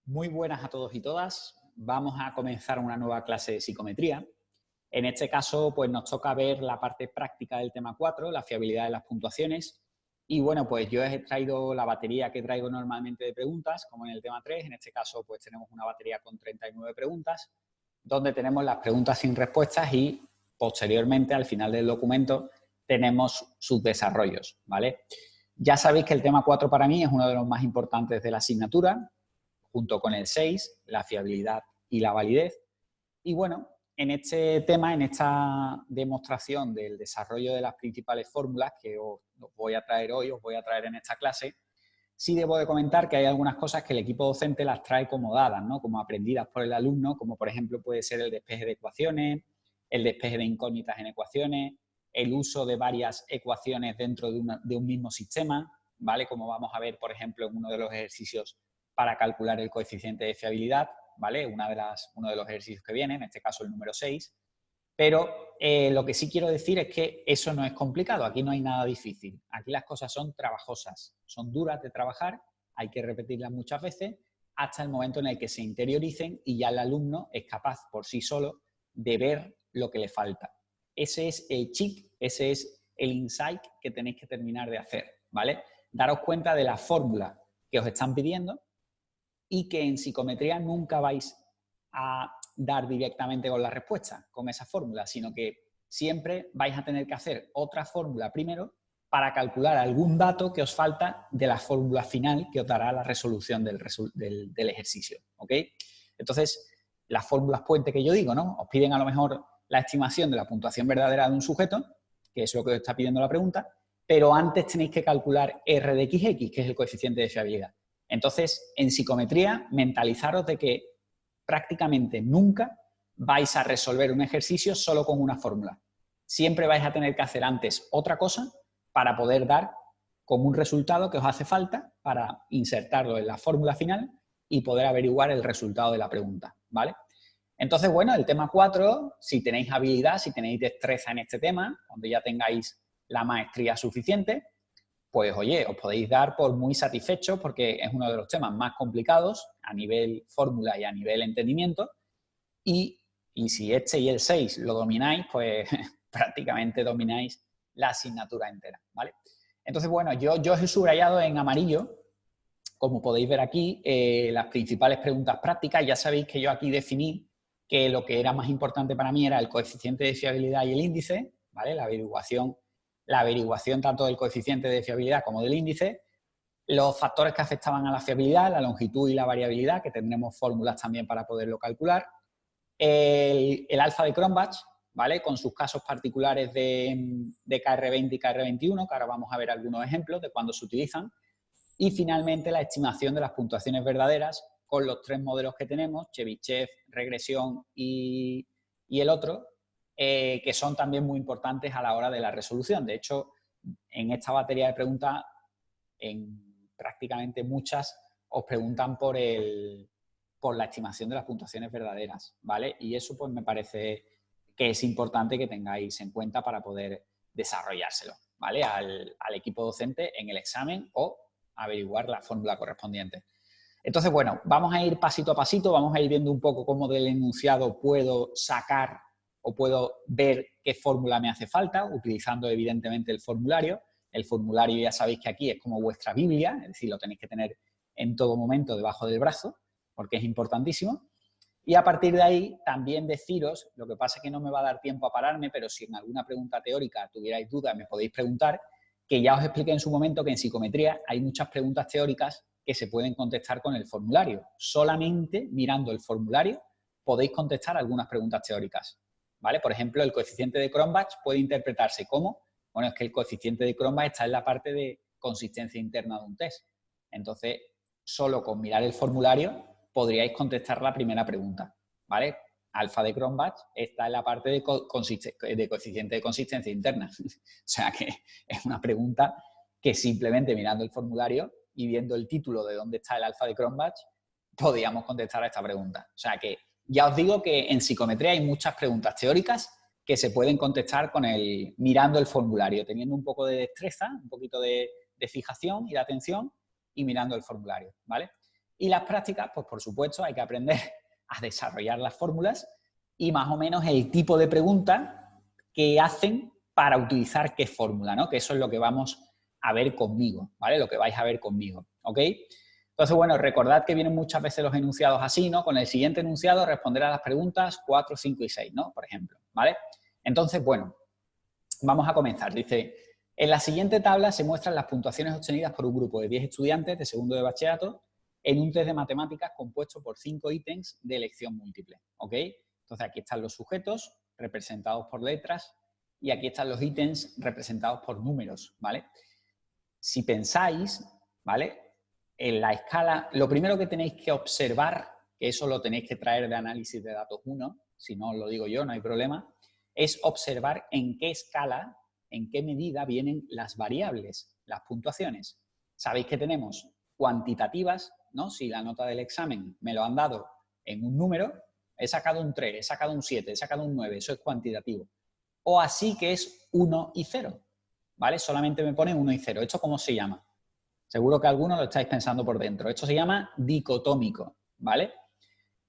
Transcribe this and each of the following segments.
Muy buenas a todos y todas. Vamos a comenzar una nueva clase de psicometría. En este caso, pues nos toca ver la parte práctica del tema 4, la fiabilidad de las puntuaciones. Y bueno, pues yo he traído la batería que traigo normalmente de preguntas, como en el tema 3. En este caso, pues tenemos una batería con 39 preguntas, donde tenemos las preguntas sin respuestas y posteriormente, al final del documento, tenemos sus desarrollos, ¿vale? Ya sabéis que el tema 4 para mí es uno de los más importantes de la asignatura, junto con el 6, la fiabilidad y la validez. Y bueno, en este tema, en esta demostración del desarrollo de las principales fórmulas que os voy a traer hoy, os voy a traer en esta clase, sí debo de comentar que hay algunas cosas que el equipo docente las trae como dadas, ¿no? Como aprendidas por el alumno, como por ejemplo puede ser el despeje de ecuaciones, el despeje de incógnitas en ecuaciones, el uso de varias ecuaciones dentro de un mismo sistema, ¿vale? Como vamos a ver, por ejemplo, en uno de los ejercicios para calcular el coeficiente de fiabilidad, ¿vale? Uno de los ejercicios que viene, en este caso el número 6. Pero lo que sí quiero decir es que eso no es complicado, aquí no hay nada difícil. Aquí las cosas son trabajosas, son duras de trabajar, hay que repetirlas muchas veces hasta el momento en el que se interioricen y ya el alumno es capaz por sí solo de ver lo que le falta. Ese es el cheat, ese es el insight que tenéis que terminar de hacer, ¿vale? Daros cuenta de la fórmula que os están pidiendo y que en psicometría nunca vais a dar directamente con la respuesta, con esa fórmula, sino que siempre vais a tener que hacer otra fórmula primero para calcular algún dato que os falta de la fórmula final que os dará la resolución del ejercicio, ¿ok? Entonces, las fórmulas puente que yo digo, ¿no? Os piden a lo mejor la estimación de la puntuación verdadera de un sujeto, que es lo que os está pidiendo la pregunta, pero antes tenéis que calcular R de XX, que es el coeficiente de fiabilidad. Entonces, en psicometría, mentalizaros de que prácticamente nunca vais a resolver un ejercicio solo con una fórmula. Siempre vais a tener que hacer antes otra cosa para poder dar con un resultado que os hace falta para insertarlo en la fórmula final y poder averiguar el resultado de la pregunta, ¿vale? Entonces, bueno, el tema 4, si tenéis habilidad, si tenéis destreza en este tema, cuando ya tengáis la maestría suficiente, pues oye, os podéis dar por muy satisfechos porque es uno de los temas más complicados a nivel fórmula y a nivel entendimiento. Y si este y el 6 lo domináis, pues prácticamente domináis la asignatura entera, ¿vale? Entonces, bueno, yo os he subrayado en amarillo, como podéis ver aquí, las principales preguntas prácticas. Ya sabéis que yo aquí definí que lo que era más importante para mí era el coeficiente de fiabilidad y el índice, ¿vale? La averiguación tanto del coeficiente de fiabilidad como del índice, los factores que afectaban a la fiabilidad, la longitud y la variabilidad, que tendremos fórmulas también para poderlo calcular, el alfa de Cronbach, ¿vale? Con sus casos particulares de KR20 y KR21, que ahora vamos a ver algunos ejemplos de cuándo se utilizan, y finalmente la estimación de las puntuaciones verdaderas con los tres modelos que tenemos, Chebyshev, regresión y el otro, que son también muy importantes a la hora de la resolución. De hecho, en esta batería de preguntas, en prácticamente muchas, os preguntan por la estimación de las puntuaciones verdaderas, ¿vale? Y eso pues me parece que es importante que tengáis en cuenta para poder desarrollárselo, ¿vale? Al equipo docente en el examen o averiguar la fórmula correspondiente. Entonces, bueno, vamos a ir pasito a pasito, vamos a ir viendo un poco cómo del enunciado puedo sacar o puedo ver qué fórmula me hace falta, utilizando evidentemente el formulario. El formulario ya sabéis que aquí es como vuestra Biblia, es decir, lo tenéis que tener en todo momento debajo del brazo, porque es importantísimo. Y a partir de ahí también deciros, lo que pasa es que no me va a dar tiempo a pararme, pero si en alguna pregunta teórica tuvierais dudas me podéis preguntar, que ya os expliqué en su momento que en psicometría hay muchas preguntas teóricas que se pueden contestar con el formulario. Solamente mirando el formulario podéis contestar algunas preguntas teóricas, ¿vale? Por ejemplo, el coeficiente de Cronbach puede interpretarse como, bueno, es que el coeficiente de Cronbach está en la parte de consistencia interna de un test. Entonces, solo con mirar el formulario podríais contestar la primera pregunta, ¿vale? Alfa de Cronbach está en la parte de coeficiente de consistencia interna. O sea que es una pregunta que simplemente mirando el formulario y viendo el título de dónde está el alfa de Cronbach, podríamos contestar a esta pregunta. O sea que ya os digo que en psicometría hay muchas preguntas teóricas que se pueden contestar mirando el formulario, teniendo un poco de destreza, un poquito de fijación y de atención y mirando el formulario, ¿vale? Y las prácticas, pues por supuesto, hay que aprender a desarrollar las fórmulas y más o menos el tipo de pregunta que hacen para utilizar qué fórmula, ¿no? Que eso es lo que vamos a ver conmigo, ¿vale? Lo que vais a ver conmigo, ¿ok? Entonces, bueno, recordad que vienen muchas veces los enunciados así, ¿no? Con el siguiente enunciado responder a las preguntas 4, 5 y 6, ¿no? Por ejemplo, ¿vale? Entonces, bueno, vamos a comenzar. Dice, en la siguiente tabla se muestran las puntuaciones obtenidas por un grupo de 10 estudiantes de segundo de bachillerato en un test de matemáticas compuesto por 5 ítems de elección múltiple, ¿ok? Entonces, aquí están los sujetos representados por letras y aquí están los ítems representados por números, ¿vale? Si pensáis, ¿vale? En la escala, lo primero que tenéis que observar, que eso lo tenéis que traer de análisis de datos 1, si no os lo digo yo, no hay problema, es observar en qué escala, en qué medida vienen las variables, las puntuaciones. Sabéis que tenemos cuantitativas, ¿no? Si la nota del examen me lo han dado en un número, he sacado un 3, he sacado un 7, he sacado un 9, eso es cuantitativo. O así que es 1 y 0, ¿vale? Solamente me pone 1 y 0. ¿Esto cómo se llama? Seguro que algunos lo estáis pensando por dentro. Esto se llama dicotómico, ¿vale?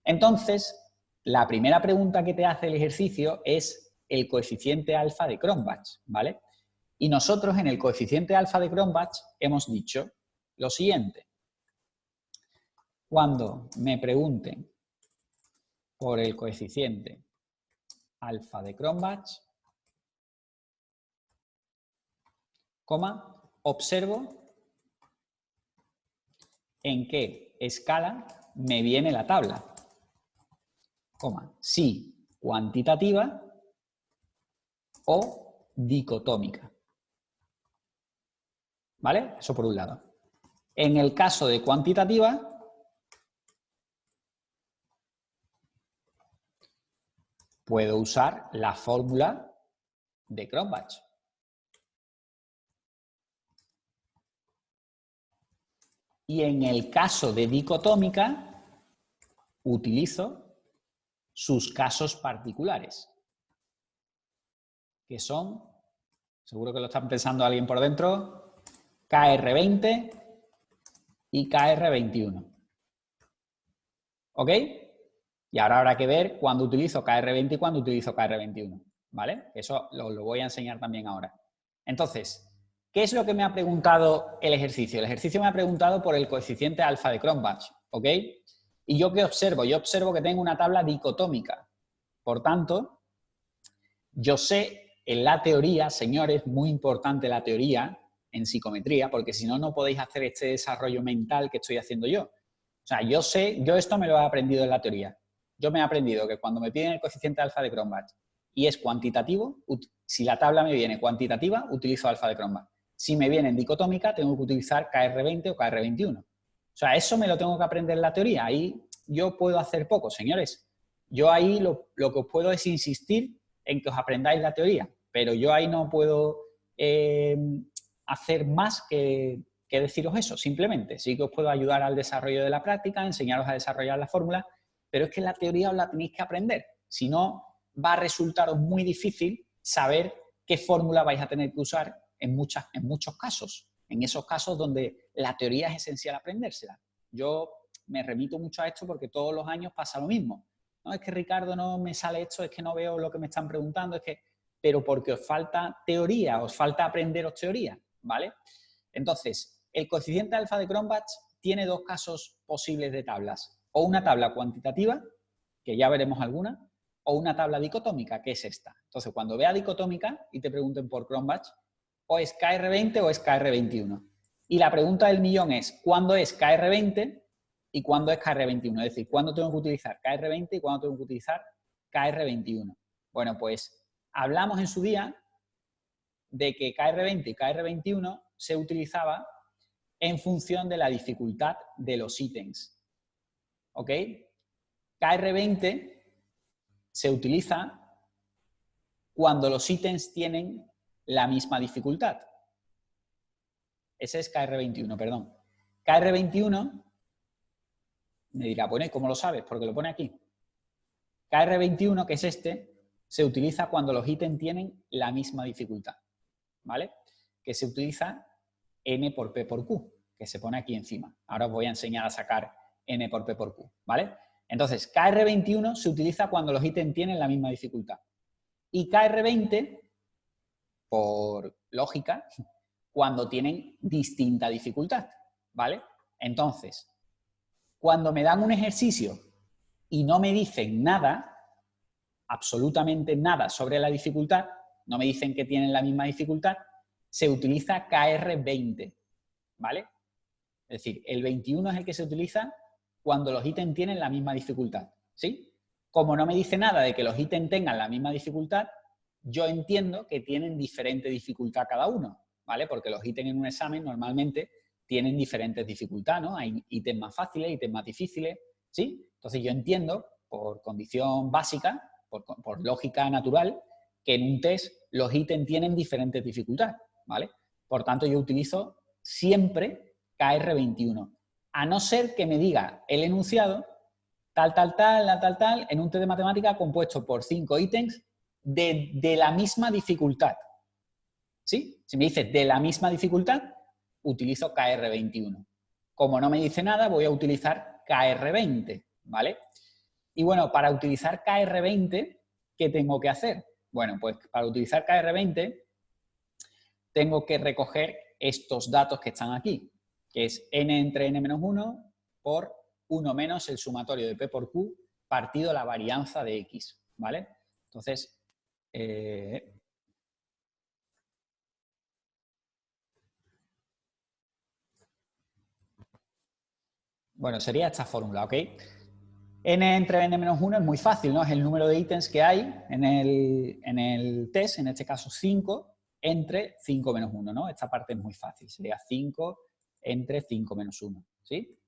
Entonces, la primera pregunta que te hace el ejercicio es el coeficiente alfa de Cronbach, ¿vale? Y nosotros en el coeficiente alfa de Cronbach hemos dicho lo siguiente. Cuando me pregunten por el coeficiente alfa de Cronbach, coma, observo en qué escala me viene la tabla, coma, si cuantitativa o dicotómica. ¿Vale? Eso por un lado. En el caso de cuantitativa, puedo usar la fórmula de Cronbach. Y en el caso de dicotómica, utilizo sus casos particulares, que son, seguro que lo están pensando alguien por dentro, KR20 y KR21. ¿Ok? Y ahora habrá que ver cuándo utilizo KR20 y cuándo utilizo KR21. ¿Vale? Eso lo voy a enseñar también ahora. Entonces, ¿qué es lo que me ha preguntado el ejercicio? El ejercicio me ha preguntado por el coeficiente alfa de Cronbach, ¿ok? ¿Y yo qué observo? Yo observo que tengo una tabla dicotómica. Por tanto, yo sé en la teoría, señores, muy importante la teoría en psicometría, porque si no, no podéis hacer este desarrollo mental que estoy haciendo yo. O sea, yo sé, yo esto me lo he aprendido en la teoría. Yo me he aprendido que cuando me piden el coeficiente alfa de Cronbach y es cuantitativo, si la tabla me viene cuantitativa, utilizo alfa de Cronbach. Si me viene en dicotómica, tengo que utilizar KR20 o KR21. O sea, eso me lo tengo que aprender en la teoría. Ahí yo puedo hacer poco, señores. Yo ahí lo que os puedo es insistir en que os aprendáis la teoría, pero yo ahí no puedo hacer más que deciros eso, simplemente. Sí que os puedo ayudar al desarrollo de la práctica, enseñaros a desarrollar la fórmula, pero es que la teoría os la tenéis que aprender. Si no, va a resultaros muy difícil saber qué fórmula vais a tener que usar en muchos casos. En esos casos donde la teoría es esencial aprendérsela. Yo me remito mucho a esto porque todos los años pasa lo mismo. No, es que Ricardo no me sale esto, es que no veo lo que me están preguntando, es que... Pero porque os falta teoría, os falta aprenderos teoría, ¿vale? Entonces, el coeficiente alfa de Cronbach tiene dos casos posibles de tablas. O una tabla cuantitativa, que ya veremos alguna, o una tabla dicotómica, que es esta. Entonces, cuando vea dicotómica y te pregunten por Cronbach, o es KR20 o es KR21. Y la pregunta del millón es, ¿cuándo es KR20 y cuándo es KR21? Es decir, ¿cuándo tengo que utilizar KR20 y cuándo tengo que utilizar KR21? Bueno, pues hablamos en su día de que KR20 y KR21 se utilizaba en función de la dificultad de los ítems. ¿Ok? KR20 se utiliza cuando los ítems tienen la misma dificultad. Ese es KR21, perdón. KR21, me dirá, bueno, ¿y cómo lo sabes? Porque lo pone aquí. KR21, que es este, se utiliza cuando los ítems tienen la misma dificultad, ¿vale? Que se utiliza N por P por Q, que se pone aquí encima. Ahora os voy a enseñar a sacar n por p por q, ¿vale? Entonces, KR21 se utiliza cuando los ítems tienen la misma dificultad. Y KR20, por lógica, cuando tienen distinta dificultad, ¿vale? Entonces, cuando me dan un ejercicio y no me dicen nada, absolutamente nada sobre la dificultad, no me dicen que tienen la misma dificultad, se utiliza KR20, ¿vale? Es decir, el 21 es el que se utiliza cuando los ítems tienen la misma dificultad, ¿sí? Como no me dice nada de que los ítems tengan la misma dificultad, yo entiendo que tienen diferente dificultad cada uno, ¿vale? Porque los ítems en un examen normalmente tienen diferentes dificultades, ¿no? Hay ítems más fáciles, ítems más difíciles, ¿sí? Entonces yo entiendo, por condición básica, por lógica natural, que en un test los ítems tienen diferentes dificultades, ¿vale? Por tanto, yo utilizo siempre KR21, a no ser que me diga el enunciado tal, en un test de matemática compuesto por 5 ítems de la misma dificultad, ¿sí? Si me dice de la misma dificultad, utilizo KR21. Como no me dice nada, voy a utilizar KR20, ¿vale? Y bueno, para utilizar KR20, ¿qué tengo que hacer? Bueno, pues para utilizar KR20 tengo que recoger estos datos que están aquí, que es n entre n-1 por 1 menos el sumatorio de p por q partido la varianza de x, ¿vale? Entonces, bueno, sería esta fórmula, ¿ok? N entre n-1 es muy fácil, ¿no? Es el número de ítems que hay en el test, en este caso 5, entre 5 menos 1, ¿no? Esta parte es muy fácil, sería 5 entre 5 menos 1, ¿sí?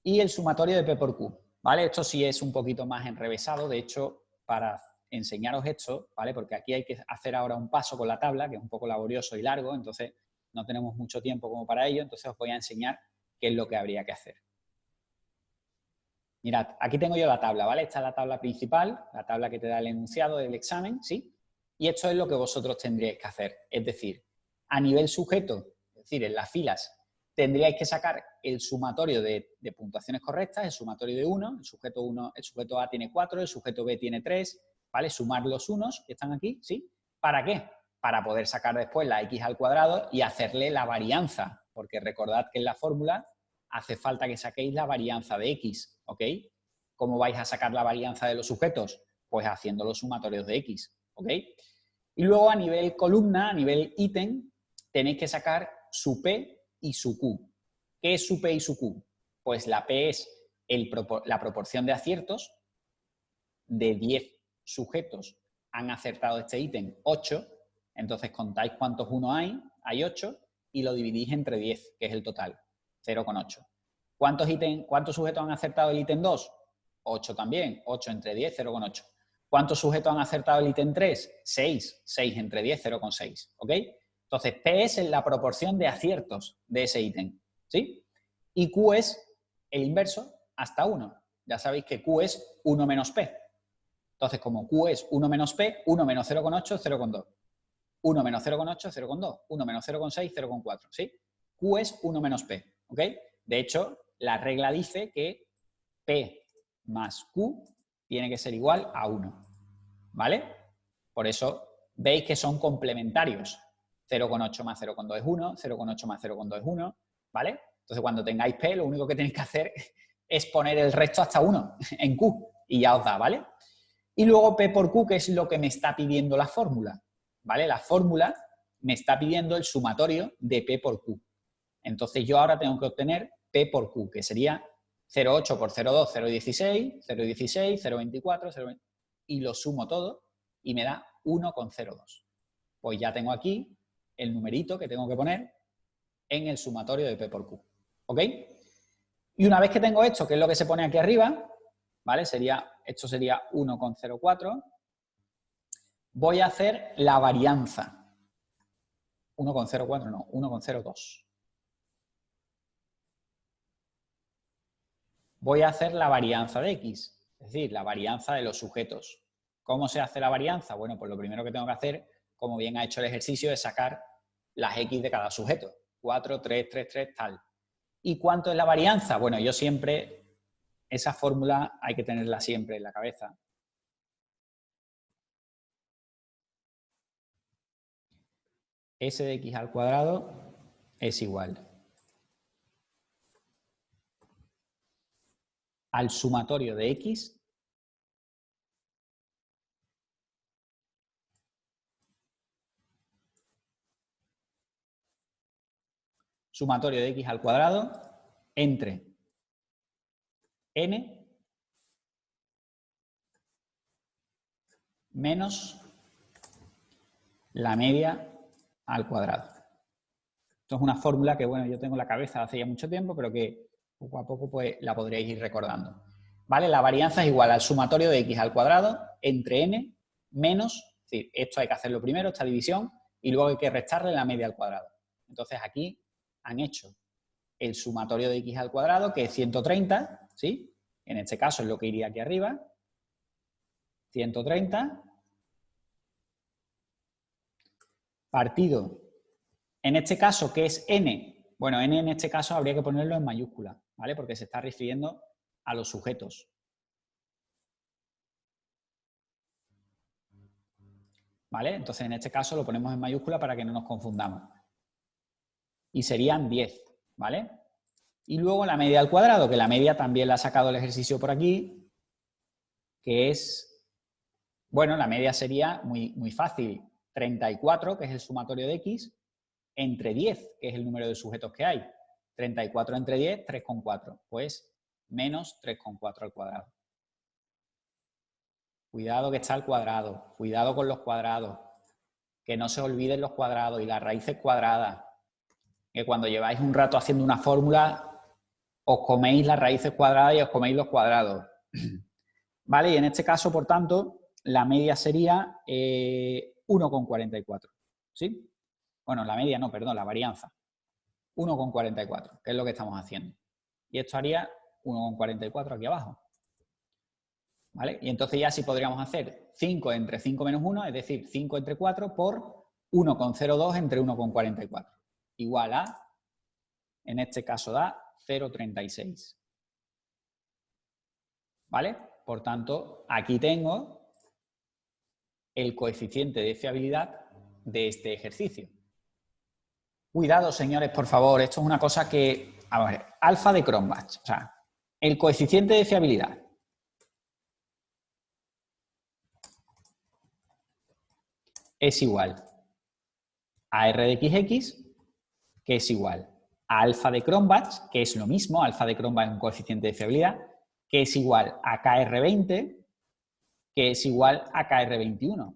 Y el sumatorio de p por q, ¿vale? Esto sí es un poquito más enrevesado, de hecho, para enseñaros esto, ¿vale? Porque aquí hay que hacer ahora un paso con la tabla, que es un poco laborioso y largo, entonces no tenemos mucho tiempo como para ello, entonces os voy a enseñar qué es lo que habría que hacer. Mirad, aquí tengo yo la tabla, ¿vale? Esta es la tabla principal, la tabla que te da el enunciado del examen, ¿sí? Y esto es lo que vosotros tendríais que hacer. Es decir, a nivel sujeto, es decir, en las filas, tendríais que sacar el sumatorio de puntuaciones correctas, el sumatorio de 1, el sujeto A tiene 4, el sujeto B tiene 3, ¿vale? Sumar los unos que están aquí, ¿sí? ¿Para qué? Para poder sacar después la x al cuadrado y hacerle la varianza, porque recordad que en la fórmula hace falta que saquéis la varianza de x, ¿ok? ¿Cómo vais a sacar la varianza de los sujetos? Pues haciendo los sumatorios de x, ¿ok? Y luego a nivel columna, a nivel ítem, tenéis que sacar su P y su Q. ¿Qué es su P y su Q? Pues la P es la proporción de aciertos. De 10 sujetos han acertado este ítem, 8. Entonces contáis cuántos 1 hay 8, y lo dividís entre 10, que es el total, 0,8. ¿Cuántos sujetos han acertado el ítem 2? 8 también, 8 entre 10, 0,8. ¿Cuántos sujetos han acertado el ítem 3? 6, 6 entre 10, 0,6, ¿ok? Entonces, P es la proporción de aciertos de ese ítem, ¿sí? Y Q es el inverso hasta 1. Ya sabéis que Q es 1 menos P. Entonces, como Q es 1 menos P, 1 menos 0,8, 0,2. 1 menos 0,8, 0,2. 1 menos 0,6, 0,4, ¿sí? Q es 1 menos P, ¿ok? De hecho, la regla dice que P más Q tiene que ser igual a 1, ¿vale? Por eso veis que son complementarios. 0,8 más 0,2 es 1, 0,8 más 0,2 es 1, ¿vale? Entonces, cuando tengáis P, lo único que tenéis que hacer es poner el resto hasta 1 en Q y ya os da, ¿vale? Y luego P por Q, que es lo que me está pidiendo la fórmula, ¿vale? La fórmula me está pidiendo el sumatorio de P por Q. Entonces yo ahora tengo que obtener P por Q, que sería 0,8 por 0,2, 0,16, 0,16, 0,24, 0,20, y lo sumo todo y me da 1,02. Pues ya tengo aquí el numerito que tengo que poner en el sumatorio de P por Q, ¿ok? Y una vez que tengo esto, que es lo que se pone aquí arriba, ¿vale? Esto sería 1,04. Voy a hacer la varianza. 1,04 no, 1,02. Voy a hacer la varianza de x, es decir, la varianza de los sujetos. ¿Cómo se hace la varianza? Bueno, pues lo primero que tengo que hacer, como bien ha hecho el ejercicio, es sacar las x de cada sujeto. 4, 3, 3, 3, tal. ¿Y cuánto es la varianza? Bueno, yo siempre, esa fórmula hay que tenerla siempre en la cabeza. S de x al cuadrado es igual al sumatorio de x al cuadrado entre n menos la media al cuadrado. Esto es una fórmula que, bueno, yo tengo en la cabeza hace ya mucho tiempo, pero que poco a poco pues, la podríais ir recordando. ¿Vale? La varianza es igual al sumatorio de x al cuadrado entre n menos, es decir, esto hay que hacerlo primero, esta división, y luego hay que restarle la media al cuadrado. Entonces aquí han hecho el sumatorio de x al cuadrado, que es 130, ¿sí? En este caso es lo que iría aquí arriba. 130 partido, en este caso, ¿qué es n? Bueno, n en este caso habría que ponerlo en mayúscula, ¿vale? Porque se está refiriendo a los sujetos. ¿Vale? Entonces, en este caso lo ponemos en mayúscula para que no nos confundamos. Y serían 10, ¿vale? Y luego la media al cuadrado, que la media también la ha sacado el ejercicio por aquí, que es, bueno, la media sería muy fácil. 34, que es el sumatorio de x, entre 10, que es el número de sujetos que hay. 34 entre 10, 3,4. Pues menos 3,4 al cuadrado. Cuidado que está al cuadrado. Cuidado con los cuadrados. Que no se olviden los cuadrados y las raíces cuadradas. Que cuando lleváis un rato haciendo una fórmula, os coméis las raíces cuadradas y os coméis los cuadrados. ¿Vale? Y en este caso, por tanto, la media sería 1,44. ¿Sí? Bueno, la media no, perdón, la varianza. 1,44, que es lo que estamos haciendo. Y esto haría 1,44 aquí abajo. ¿Vale? Y entonces ya sí podríamos hacer 5 entre 5 menos 1, es decir, 5 entre 4 por 1,02 entre 1,44. Igual a, en este caso da 0,36. ¿Vale? Por tanto, aquí tengo el coeficiente de fiabilidad de este ejercicio. Cuidado, señores, por favor, esto es una cosa que... A ver, alfa de Cronbach, o sea, el coeficiente de fiabilidad. Es igual a R de XX, que es igual a alfa de Cronbach, que es lo mismo, alfa de Cronbach es un coeficiente de fiabilidad, que es igual a KR20, que es igual a KR21.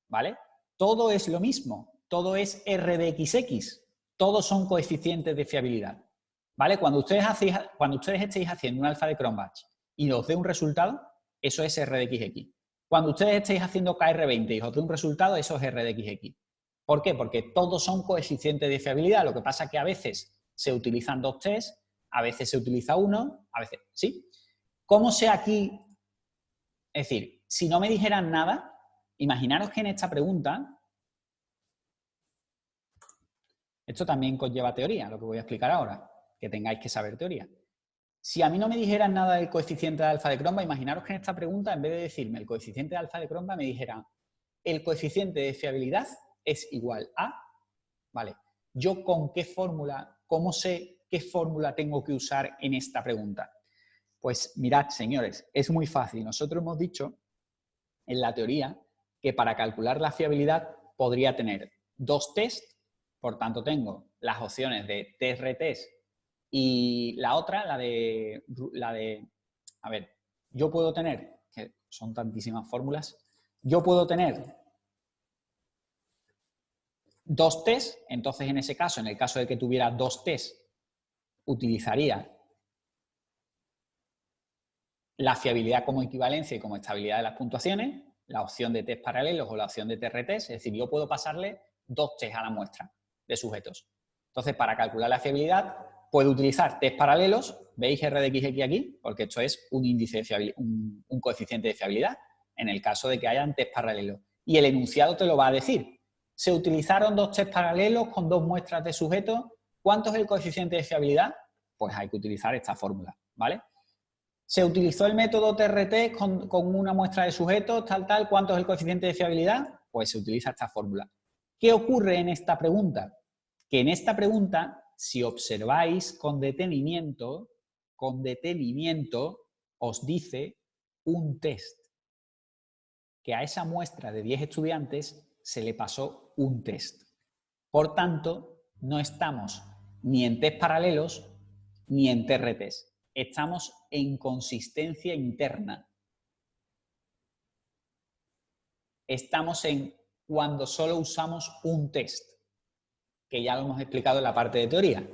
¿Vale? Todo es lo mismo, todo es R de XX, todos son coeficientes de fiabilidad. ¿Vale? Cuando ustedes estéis haciendo un alfa de Cronbach y os dé un resultado, eso es R de XX. Cuando ustedes estéis haciendo KR20 y os dé un resultado, eso es R de XX. ¿Por qué? Porque todos son coeficientes de fiabilidad. Lo que pasa es que a veces se utilizan dos tests, a veces se utiliza uno, a veces... ¿Sí? ¿Cómo sé aquí? Es decir, si no me dijeran nada, imaginaros que en esta pregunta... Esto también conlleva teoría, lo que voy a explicar ahora, que tengáis que saber teoría. Si a mí no me dijeran nada del coeficiente de alfa de Cronbach, imaginaros que en esta pregunta, en vez de decirme el coeficiente de alfa de Cronbach, me dijeran el coeficiente de fiabilidad es igual a... Vale, ¿yo con qué fórmula, cómo sé qué fórmula tengo que usar en esta pregunta? Pues mirad, señores, es muy fácil. Nosotros hemos dicho en la teoría que para calcular la fiabilidad podría tener dos tests, por tanto tengo las opciones de test-retest y la otra, la de, a ver, yo puedo tener, que son tantísimas fórmulas, yo puedo tener dos tests, entonces en ese caso, en el caso de que tuviera dos tests, utilizaría la fiabilidad como equivalencia y como estabilidad de las puntuaciones, la opción de test paralelos o la opción de test-retest, es decir, yo puedo pasarle dos tests a la muestra de sujetos. Entonces, para calcular la fiabilidad, puedo utilizar test paralelos, veis R de XX aquí, porque esto es un índice de fiabilidad, un coeficiente de fiabilidad, en el caso de que hayan test paralelos. Y el enunciado te lo va a decir. Se utilizaron dos test paralelos con dos muestras de sujetos. ¿Cuánto es el coeficiente de fiabilidad? Pues hay que utilizar esta fórmula, ¿vale? Se utilizó el método TRT con una muestra de sujetos, tal. ¿Cuánto es el coeficiente de fiabilidad? Pues se utiliza esta fórmula. ¿Qué ocurre en esta pregunta? Que en esta pregunta, si observáis con detenimiento, os dice un test. Que a esa muestra de 10 estudiantes se le pasó un test. Por tanto, no estamos ni en test paralelos ni en TRTs. Estamos en consistencia interna. Estamos en cuando solo usamos un test, que ya lo hemos explicado en la parte de teoría.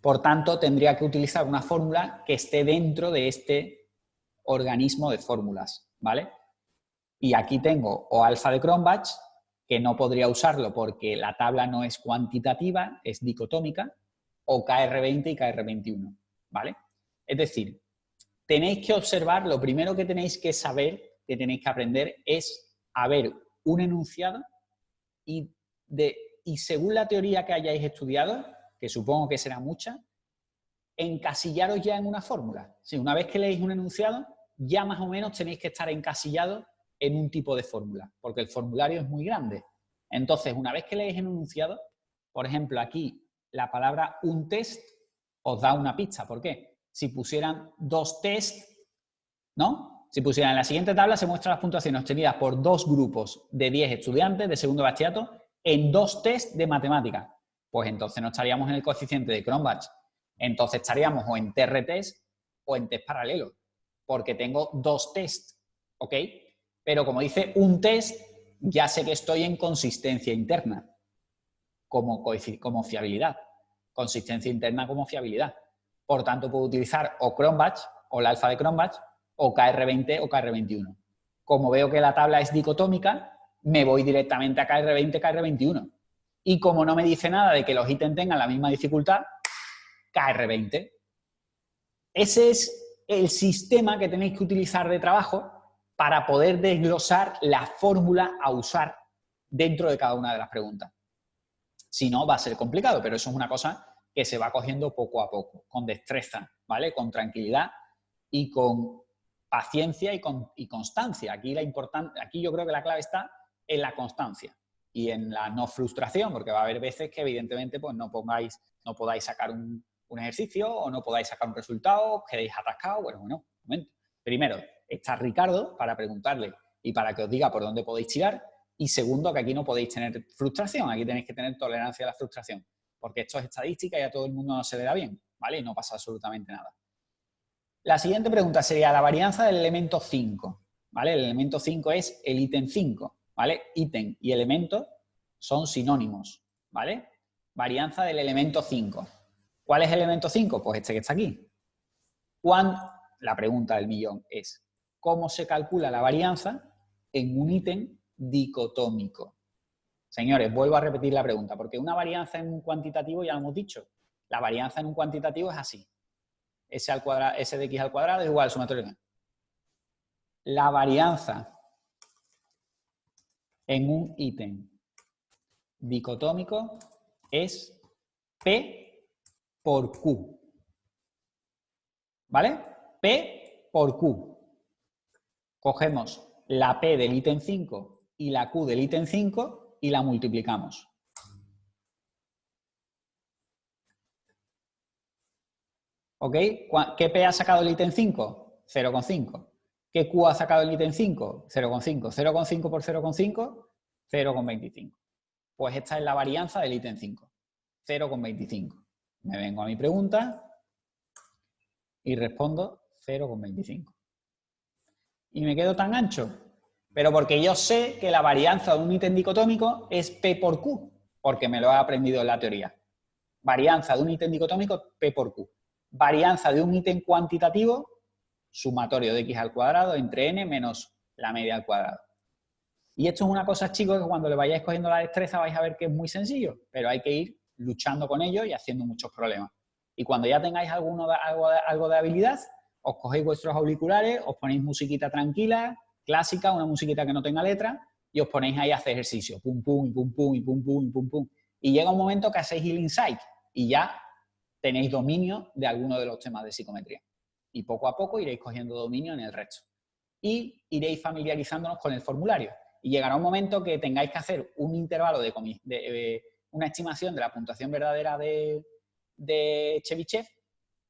Por tanto, tendría que utilizar una fórmula que esté dentro de este organismo de fórmulas, ¿vale? Y aquí tengo o alfa de Cronbach, que no podría usarlo porque la tabla no es cuantitativa, es dicotómica, o KR20 y KR21, ¿vale? Es decir, tenéis que observar, lo primero que tenéis que saber, que tenéis que aprender, es a ver un enunciado y según la teoría que hayáis estudiado, que supongo que será mucha, encasillaros ya en una fórmula. Sí, una vez que leéis un enunciado, ya más o menos tenéis que estar encasillados en un tipo de fórmula, porque el formulario es muy grande. Entonces, una vez que leéis el enunciado, por ejemplo, aquí la palabra un test os da una pista. ¿Por qué? Si pusieran dos test, ¿no? Si pusieran en la siguiente tabla se muestran las puntuaciones obtenidas por dos grupos de 10 estudiantes de segundo bachillerato en dos test de matemáticas. Pues entonces no estaríamos en el coeficiente de Cronbach. Entonces estaríamos o en TRTs o en test paralelo, porque tengo dos test, ¿ok? Pero como dice un test, ya sé que estoy en consistencia interna como fiabilidad. Consistencia interna como fiabilidad. Por tanto, puedo utilizar o Cronbach, o la alfa de Cronbach, o KR20 o KR21. Como veo que la tabla es dicotómica, me voy directamente a KR20, KR21. Y como no me dice nada de que los ítems tengan la misma dificultad, KR20. Ese es el sistema que tenéis que utilizar de trabajo para poder desglosar la fórmula a usar dentro de cada una de las preguntas. Si no, va a ser complicado, pero eso es una cosa que se va cogiendo poco a poco, con destreza, ¿vale? Con tranquilidad y con paciencia y constancia. Aquí yo creo que la clave está en la constancia y en la no frustración, porque va a haber veces que evidentemente pues, no podáis sacar un ejercicio o no podáis sacar un resultado, os quedéis atascados. Bueno, un momento. Primero, está Ricardo para preguntarle y para que os diga por dónde podéis tirar. Y segundo, que aquí no podéis tener frustración, aquí tenéis que tener tolerancia a la frustración, porque esto es estadística y a todo el mundo no se le da bien, ¿vale? Y no pasa absolutamente nada. La siguiente pregunta sería la varianza del elemento 5, ¿vale? El elemento 5 es el ítem 5, ¿vale? Ítem y elemento son sinónimos, ¿vale? Varianza del elemento 5. ¿Cuál es el elemento 5? Pues este que está aquí. La pregunta del millón es, ¿cómo se calcula la varianza en un ítem dicotómico? Señores, vuelvo a repetir la pregunta, porque una varianza en un cuantitativo ya lo hemos dicho. La varianza en un cuantitativo es así. S de x al cuadrado es igual al sumatorio. La varianza en un ítem dicotómico es P por Q. ¿Vale? P por Q. Cogemos la P del ítem 5 y la Q del ítem 5 y la multiplicamos. ¿Ok? ¿Qué P ha sacado el ítem 5? 0,5. ¿Qué Q ha sacado el ítem 5? 0,5. 0,5 por 0,5, 0,25. Pues esta es la varianza del ítem 5. 0,25. Me vengo a mi pregunta y respondo 0,25. ¿Y me quedo tan ancho? Pero porque yo sé que la varianza de un ítem dicotómico es P por Q, porque me lo he aprendido en la teoría. Varianza de un ítem dicotómico, P por Q. Varianza de un ítem cuantitativo, sumatorio de x al cuadrado entre n menos la media al cuadrado. Y esto es una cosa, chicos, que cuando le vayáis cogiendo la destreza vais a ver que es muy sencillo, pero hay que ir luchando con ello y haciendo muchos problemas. Y cuando ya tengáis algo de habilidad, os cogéis vuestros auriculares, os ponéis musiquita tranquila, clásica, una musiquita que no tenga letra, y os ponéis ahí a hacer ejercicio. Pum, pum, y pum, pum, y pum, pum, y pum, pum. Y llega un momento que hacéis el insight y ya tenéis dominio de alguno de los temas de psicometría. Y poco a poco iréis cogiendo dominio en el resto. Y iréis familiarizándonos con el formulario. Y llegará un momento que tengáis que hacer un intervalo una estimación de la puntuación verdadera de Chebyshev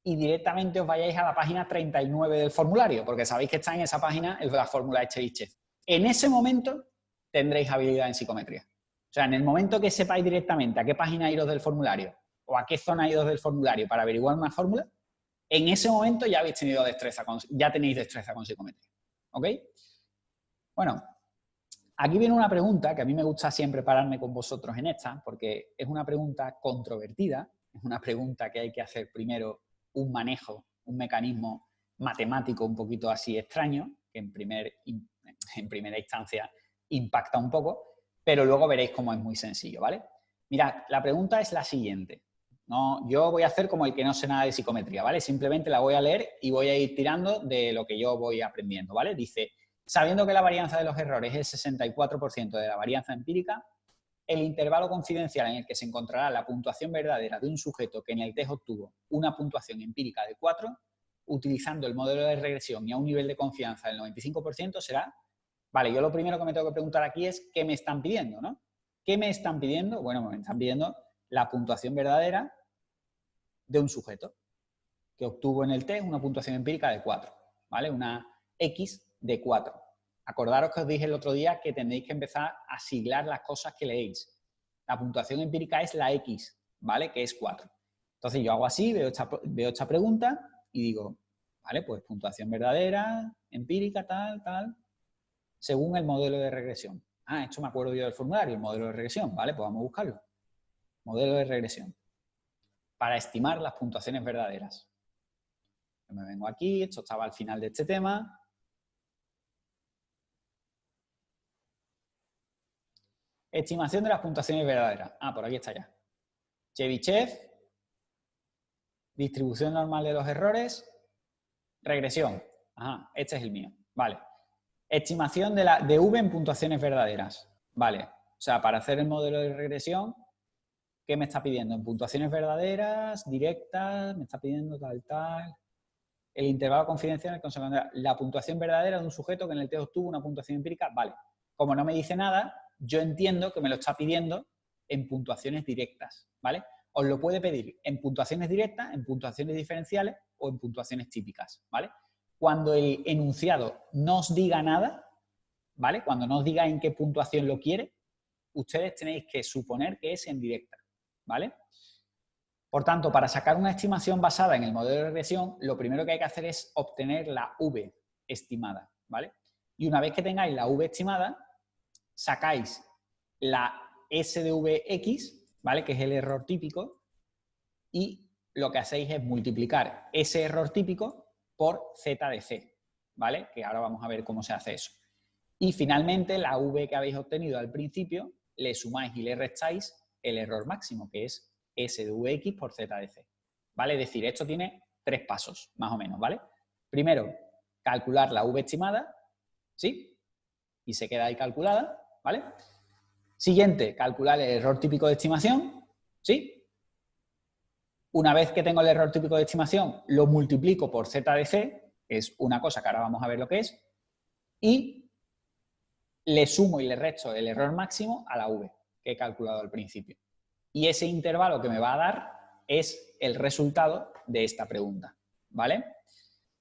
y directamente os vayáis a la página 39 del formulario, porque sabéis que está en esa página la fórmula de Chebyshev. En ese momento tendréis habilidad en psicometría. O sea, en el momento que sepáis directamente a qué página iros del formulario o a qué zona iros del formulario para averiguar una fórmula, en ese momento ya habéis tenido ya tenéis destreza con psicometría. ¿Ok? Bueno, aquí viene una pregunta que a mí me gusta siempre pararme con vosotros en esta, porque es una pregunta controvertida, es una pregunta que hay que hacer primero un manejo, un mecanismo matemático un poquito así extraño, que en primera instancia impacta un poco, pero luego veréis cómo es muy sencillo, ¿vale? Mirad, la pregunta es la siguiente. No, yo voy a hacer como el que no sé nada de psicometría, ¿vale? Simplemente la voy a leer y voy a ir tirando de lo que yo voy aprendiendo, ¿vale? Dice, sabiendo que la varianza de los errores es el 64% de la varianza empírica, el intervalo confidencial en el que se encontrará la puntuación verdadera de un sujeto que en el test obtuvo una puntuación empírica de 4, utilizando el modelo de regresión y a un nivel de confianza del 95% será... Vale, yo lo primero que me tengo que preguntar aquí es ¿qué me están pidiendo, no? ¿Qué me están pidiendo? Bueno, me están pidiendo la puntuación verdadera de un sujeto que obtuvo en el test una puntuación empírica de 4, ¿vale? Una X de 4. Acordaros que os dije el otro día que tenéis que empezar a siglar las cosas que leéis. La puntuación empírica es la X, ¿vale? Que es 4. Entonces yo hago así, veo esta pregunta y digo, ¿vale? Pues puntuación verdadera, empírica, tal, tal, según el modelo de regresión. Ah, esto me acuerdo yo del formulario, el modelo de regresión, ¿vale? Pues vamos a buscarlo. Modelo de regresión. Para estimar las puntuaciones verdaderas. Yo me vengo aquí, esto estaba al final de este tema. Estimación de las puntuaciones verdaderas. Ah, por aquí está ya. Chebyshev, distribución normal de los errores, regresión. Ajá, este es el mío. Vale. Estimación de V en puntuaciones verdaderas. Vale. O sea, para hacer el modelo de regresión, ¿qué me está pidiendo? En puntuaciones verdaderas, directas, me está pidiendo tal, tal. El intervalo confidencial en el que se encuentra la puntuación verdadera de un sujeto que en el test obtuvo una puntuación empírica. Vale. Como no me dice nada, yo entiendo que me lo está pidiendo en puntuaciones directas, ¿vale? Os lo puede pedir en puntuaciones directas, en puntuaciones diferenciales o en puntuaciones típicas, ¿vale? Cuando el enunciado no os diga nada, ¿vale? Cuando no os diga en qué puntuación lo quiere, ustedes tenéis que suponer que es en directa, ¿vale? Por tanto, para sacar una estimación basada en el modelo de regresión, lo primero que hay que hacer es obtener la V estimada, ¿vale? Y una vez que tengáis la V estimada, sacáis la SDVX, ¿vale? Que es el error típico, y lo que hacéis es multiplicar ese error típico por Z de C, ¿vale? Que ahora vamos a ver cómo se hace eso. Y finalmente, la V que habéis obtenido al principio, le sumáis y le restáis el error máximo, que es SDVX por Z de C, ¿vale? Es decir, esto tiene 3 pasos, más o menos, ¿vale? Primero, calcular la V estimada, ¿sí? Y se queda ahí calculada, ¿vale? Siguiente, calcular el error típico de estimación, ¿sí? Una vez que tengo el error típico de estimación, lo multiplico por Z de C, que es una cosa que ahora vamos a ver lo que es, y le sumo y le resto el error máximo a la V que he calculado al principio. Y ese intervalo que me va a dar es el resultado de esta pregunta, ¿vale?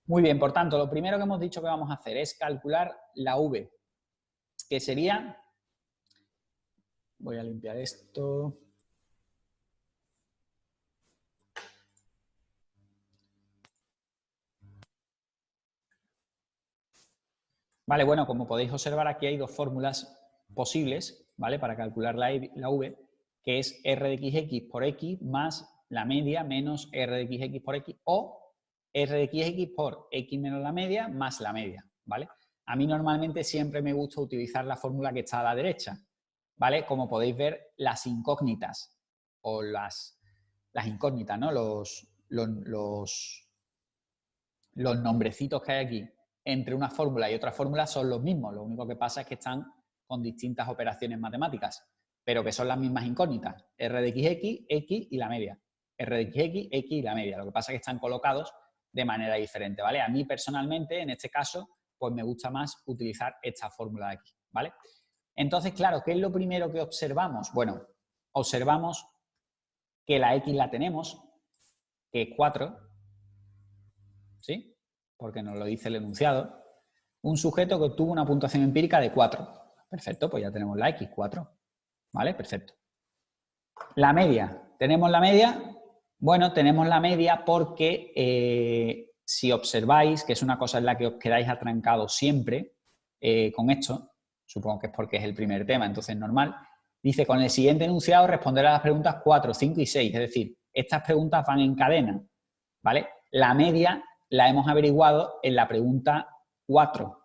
Muy bien, por tanto, lo primero que hemos dicho que vamos a hacer es calcular la V, que sería... Voy a limpiar esto. Vale, bueno, como podéis observar, aquí hay 2 fórmulas posibles, ¿vale? Para calcular la V, que es R de XX por X más la media menos R de XX por X, o R de XX por X menos la media más la media, ¿vale? A mí normalmente siempre me gusta utilizar la fórmula que está a la derecha, ¿vale? Como podéis ver, las incógnitas, o las incógnitas, ¿no? Los nombrecitos que hay aquí entre una fórmula y otra fórmula son los mismos, lo único que pasa es que están con distintas operaciones matemáticas, pero que son las mismas incógnitas, R de XX, X y la media, R de x, x y la media. Lo que pasa es que están colocados de manera diferente, ¿vale? A mí personalmente, en este caso, pues me gusta más utilizar esta fórmula de aquí, ¿vale? Entonces, claro, ¿qué es lo primero que observamos? Bueno, observamos que la x la tenemos, que es 4, ¿sí? Porque nos lo dice el enunciado. Un sujeto que obtuvo una puntuación empírica de 4. Perfecto, pues ya tenemos la x, 4. ¿Vale? Perfecto. La media. ¿Tenemos la media? Bueno, tenemos la media porque si observáis, que es una cosa en la que os quedáis atrancados siempre con esto, supongo que es porque es el primer tema, entonces es normal, dice, con el siguiente enunciado responder a las preguntas 4, 5 y 6, es decir, estas preguntas van en cadena, ¿vale? La media la hemos averiguado en la pregunta 4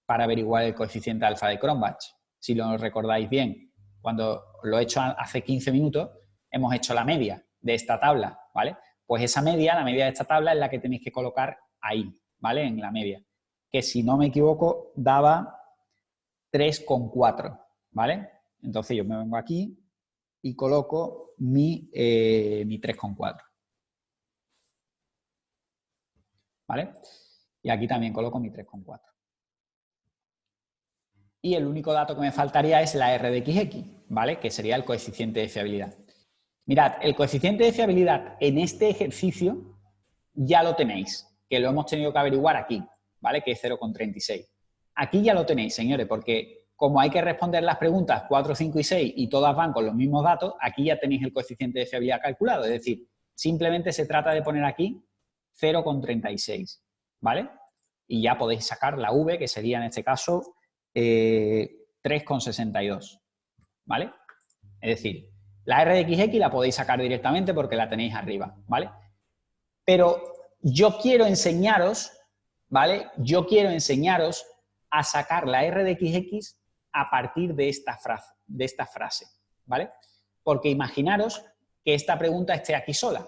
para averiguar el coeficiente alfa de Cronbach. Si lo recordáis bien, cuando lo he hecho hace 15 minutos, hemos hecho la media de esta tabla, ¿vale? Pues esa media, la media de esta tabla, es la que tenéis que colocar ahí, ¿vale? En la media. Que si no me equivoco, daba 3,4, ¿vale? Entonces yo me vengo aquí y coloco mi 3,4. ¿Vale? Y aquí también coloco mi 3,4. Y el único dato que me faltaría es la R de XX, ¿vale? Que sería el coeficiente de fiabilidad. Mirad, el coeficiente de fiabilidad en este ejercicio ya lo tenéis, que lo hemos tenido que averiguar aquí, ¿vale? Que es 0,36. Aquí ya lo tenéis, señores, porque como hay que responder las preguntas 4, 5 y 6 y todas van con los mismos datos, aquí ya tenéis el coeficiente de fiabilidad calculado. Es decir, simplemente se trata de poner aquí 0,36, ¿vale? Y ya podéis sacar la V, que sería en este caso 3,62, ¿vale? Es decir, la R de XX la podéis sacar directamente porque la tenéis arriba, ¿vale? Pero yo quiero enseñaros, ¿vale? Yo quiero enseñaros a sacar la R de XX a partir de esta frase, ¿vale? Porque imaginaros que esta pregunta esté aquí sola,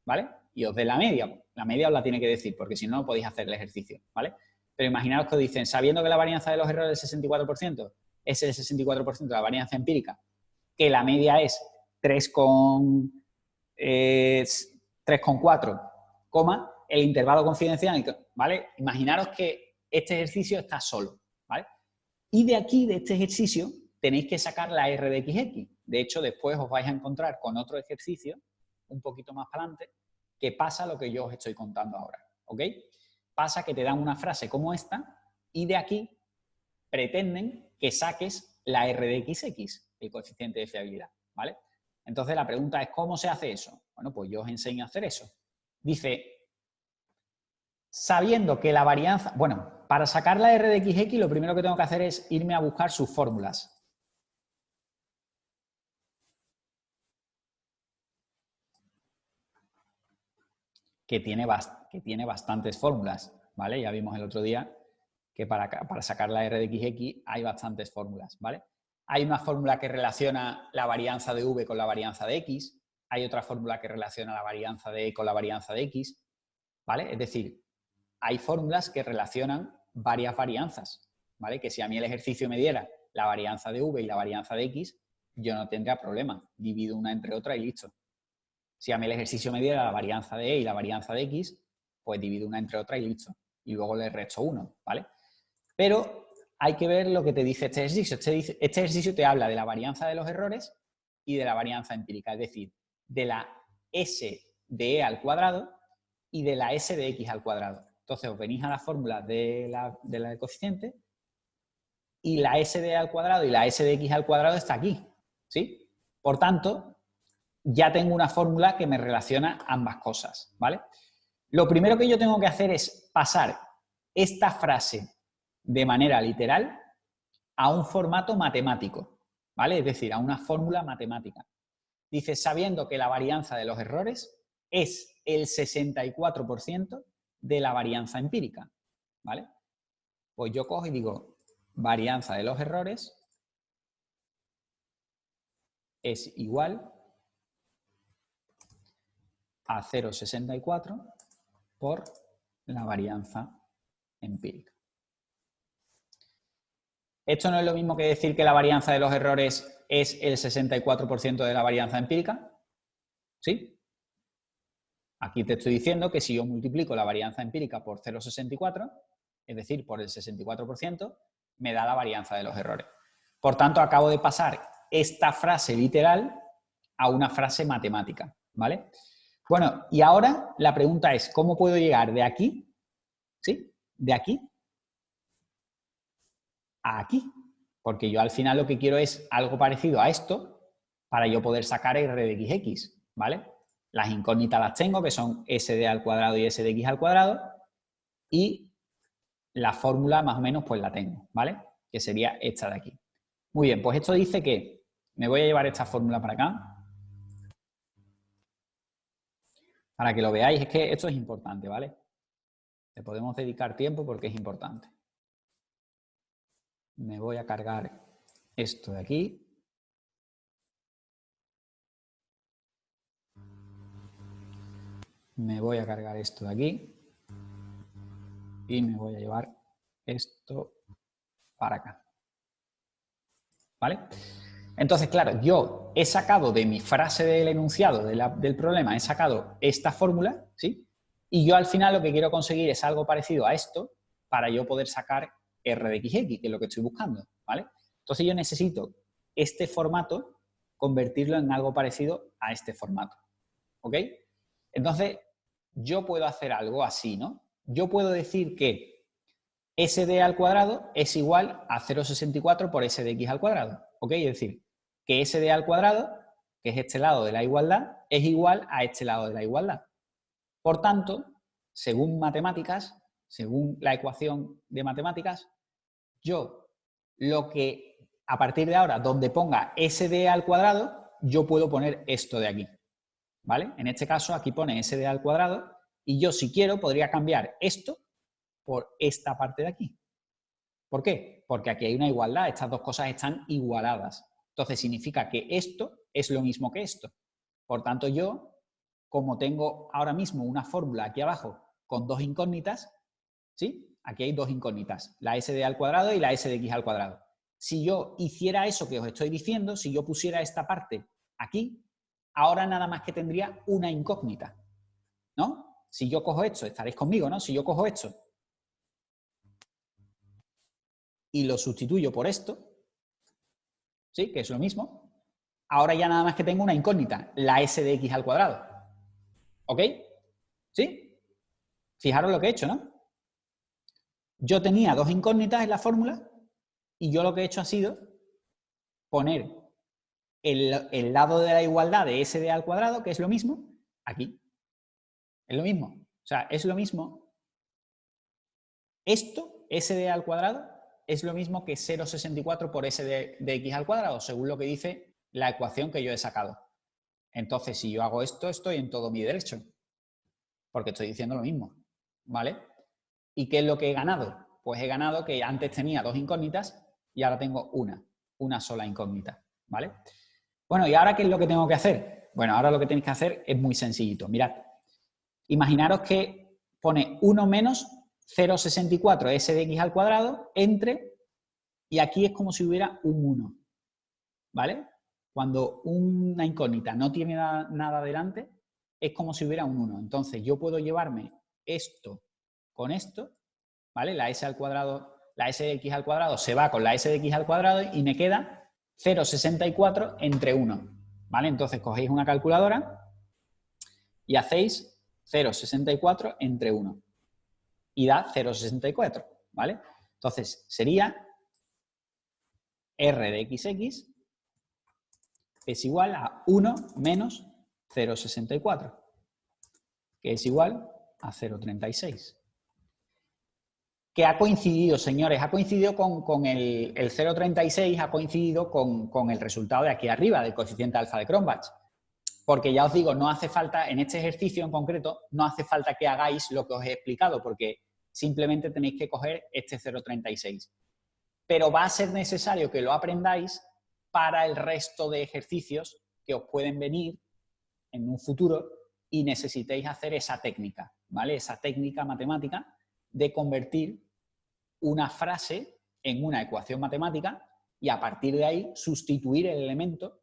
¿vale? Y os dé la media os la tiene que decir, porque si no, no podéis hacer el ejercicio, ¿vale? Pero imaginaros que os dicen, sabiendo que la varianza de los errores es el 64%, es el 64% de la varianza empírica, que la media es 3,4, el intervalo confidencial, ¿vale? Imaginaros que este ejercicio está solo, ¿vale? Y de aquí, de este ejercicio, tenéis que sacar la R de XX. De hecho, después os vais a encontrar con otro ejercicio, un poquito más para adelante, que pasa lo que yo os estoy contando ahora, ¿ok? Pasa que te dan una frase como esta y de aquí pretenden que saques la R de XX, el coeficiente de fiabilidad, ¿vale? Entonces la pregunta es, ¿cómo se hace eso? Bueno, pues yo os enseño a hacer eso. Dice, sabiendo que la varianza... Bueno, para sacar la R de XX lo primero que tengo que hacer es irme a buscar sus fórmulas. Que tiene bastantes fórmulas, ¿vale? Ya vimos el otro día que para sacar la R de XX hay bastantes fórmulas, ¿vale? Hay una fórmula que relaciona la varianza de V con la varianza de X, hay otra fórmula que relaciona la varianza de E con la varianza de X, ¿vale? Es decir, hay fórmulas que relacionan varias varianzas, ¿vale? Que si a mí el ejercicio me diera la varianza de V y la varianza de X, yo no tendría problema, divido una entre otra y listo. Si a mí el ejercicio me diera la varianza de E y la varianza de X, pues divido una entre otra y listo. Y luego le resto 1, ¿vale? Pero hay que ver lo que te dice este ejercicio. Este ejercicio te habla de la varianza de los errores y de la varianza empírica, es decir, de la S de E al cuadrado y de la S de X al cuadrado. Entonces os venís a la fórmula de la coeficiente y la S de E al cuadrado y la S de X al cuadrado está aquí, ¿sí? Por tanto, ya tengo una fórmula que me relaciona ambas cosas, ¿vale? Lo primero que yo tengo que hacer es pasar esta frase de manera literal a un formato matemático, ¿vale? Es decir, a una fórmula matemática. Dice, sabiendo que la varianza de los errores es el 64% de la varianza empírica, ¿vale? Pues yo cojo y digo, varianza de los errores es igual a 0,64 por la varianza empírica. ¿Esto no es lo mismo que decir que la varianza de los errores es el 64% de la varianza empírica? ¿Sí? Aquí te estoy diciendo que si yo multiplico la varianza empírica por 0,64, es decir, por el 64%, me da la varianza de los errores. Por tanto, acabo de pasar esta frase literal a una frase matemática, ¿vale? Bueno, y ahora la pregunta es, ¿cómo puedo llegar de aquí, ¿sí? De aquí a aquí? Porque yo al final lo que quiero es algo parecido a esto para yo poder sacar r de x, ¿vale? Las incógnitas las tengo, que son s de a al cuadrado y s de x al cuadrado, y la fórmula más o menos pues la tengo, ¿vale? Que sería esta de aquí. Muy bien, pues esto dice que me voy a llevar esta fórmula para acá, para que lo veáis. Es que esto es importante, ¿vale? Le podemos dedicar tiempo porque es importante. Me voy a cargar esto de aquí. Me voy a cargar esto de aquí. Y me voy a llevar esto para acá. ¿Vale? Entonces, claro, yo he sacado de mi frase del enunciado del problema, he sacado esta fórmula, ¿sí? Y yo al final lo que quiero conseguir es algo parecido a esto para yo poder sacar r de x, que es lo que estoy buscando, ¿vale? Entonces yo necesito este formato, convertirlo en algo parecido a este formato, ¿ok? Entonces, yo puedo hacer algo así, ¿no? Yo puedo decir que s de al cuadrado es igual a 0,64 por s de x al cuadrado, ¿ok? Es decir, que s de al cuadrado, que es este lado de la igualdad, es igual a este lado de la igualdad. Por tanto, según matemáticas, según la ecuación de matemáticas, yo lo que a partir de ahora, donde ponga s de al cuadrado, yo puedo poner esto de aquí, ¿vale? En este caso aquí pone s de al cuadrado y yo si quiero podría cambiar esto por esta parte de aquí. ¿Por qué? Porque aquí hay una igualdad, estas dos cosas están igualadas. Entonces significa que esto es lo mismo que esto. Por tanto, yo, como tengo ahora mismo una fórmula aquí abajo con dos incógnitas, ¿sí? Aquí hay dos incógnitas, la s de al cuadrado y la s de x al cuadrado. Si yo hiciera eso que os estoy diciendo, si yo pusiera esta parte aquí, ahora nada más que tendría una incógnita, ¿no? Si yo cojo esto, estaréis conmigo, ¿no? Si yo cojo esto y lo sustituyo por esto, ¿sí? Que es lo mismo, ahora ya nada más que tengo una incógnita, la s de x al cuadrado. ¿Ok? ¿Sí? Fijaros lo que he hecho, ¿no? Yo tenía dos incógnitas en la fórmula y yo lo que he hecho ha sido poner el lado de la igualdad de s de a al cuadrado, que es lo mismo, aquí. Es lo mismo. O sea, es lo mismo. Esto, s de a al cuadrado, es lo mismo que 0,64 por s de x al cuadrado, según lo que dice la ecuación que yo he sacado. Entonces, si yo hago esto, estoy en todo mi derecho, porque estoy diciendo lo mismo, ¿vale? ¿Y qué es lo que he ganado? Pues he ganado que antes tenía dos incógnitas y ahora tengo una sola incógnita, ¿vale? Bueno, ¿y ahora qué es lo que tengo que hacer? Bueno, ahora lo que tenéis que hacer es muy sencillito. Mirad, imaginaros que pone 1 menos 0,64 s de x al cuadrado entre, y aquí es como si hubiera un 1, ¿vale? Cuando una incógnita no tiene nada delante, es como si hubiera un 1. Entonces yo puedo llevarme esto con esto, ¿vale? La s al cuadrado, la s de x al cuadrado se va con la s de x al cuadrado y me queda 0,64 entre 1, ¿vale? Entonces cogéis una calculadora y hacéis 0,64 entre 1 y da 0,64, ¿vale? Entonces sería r de xx es igual a 1 menos 0,64, que es igual a 0,36. Que ha coincidido, señores, ha coincidido con el 0,36, ha coincidido con el resultado de aquí arriba, del coeficiente alfa de Cronbach. Porque ya os digo, no hace falta, en este ejercicio en concreto, no hace falta que hagáis lo que os he explicado, porque simplemente tenéis que coger este 0,36. Pero va a ser necesario que lo aprendáis para el resto de ejercicios que os pueden venir en un futuro y necesitéis hacer esa técnica, ¿vale? Esa técnica matemática de convertir una frase en una ecuación matemática y a partir de ahí sustituir el elemento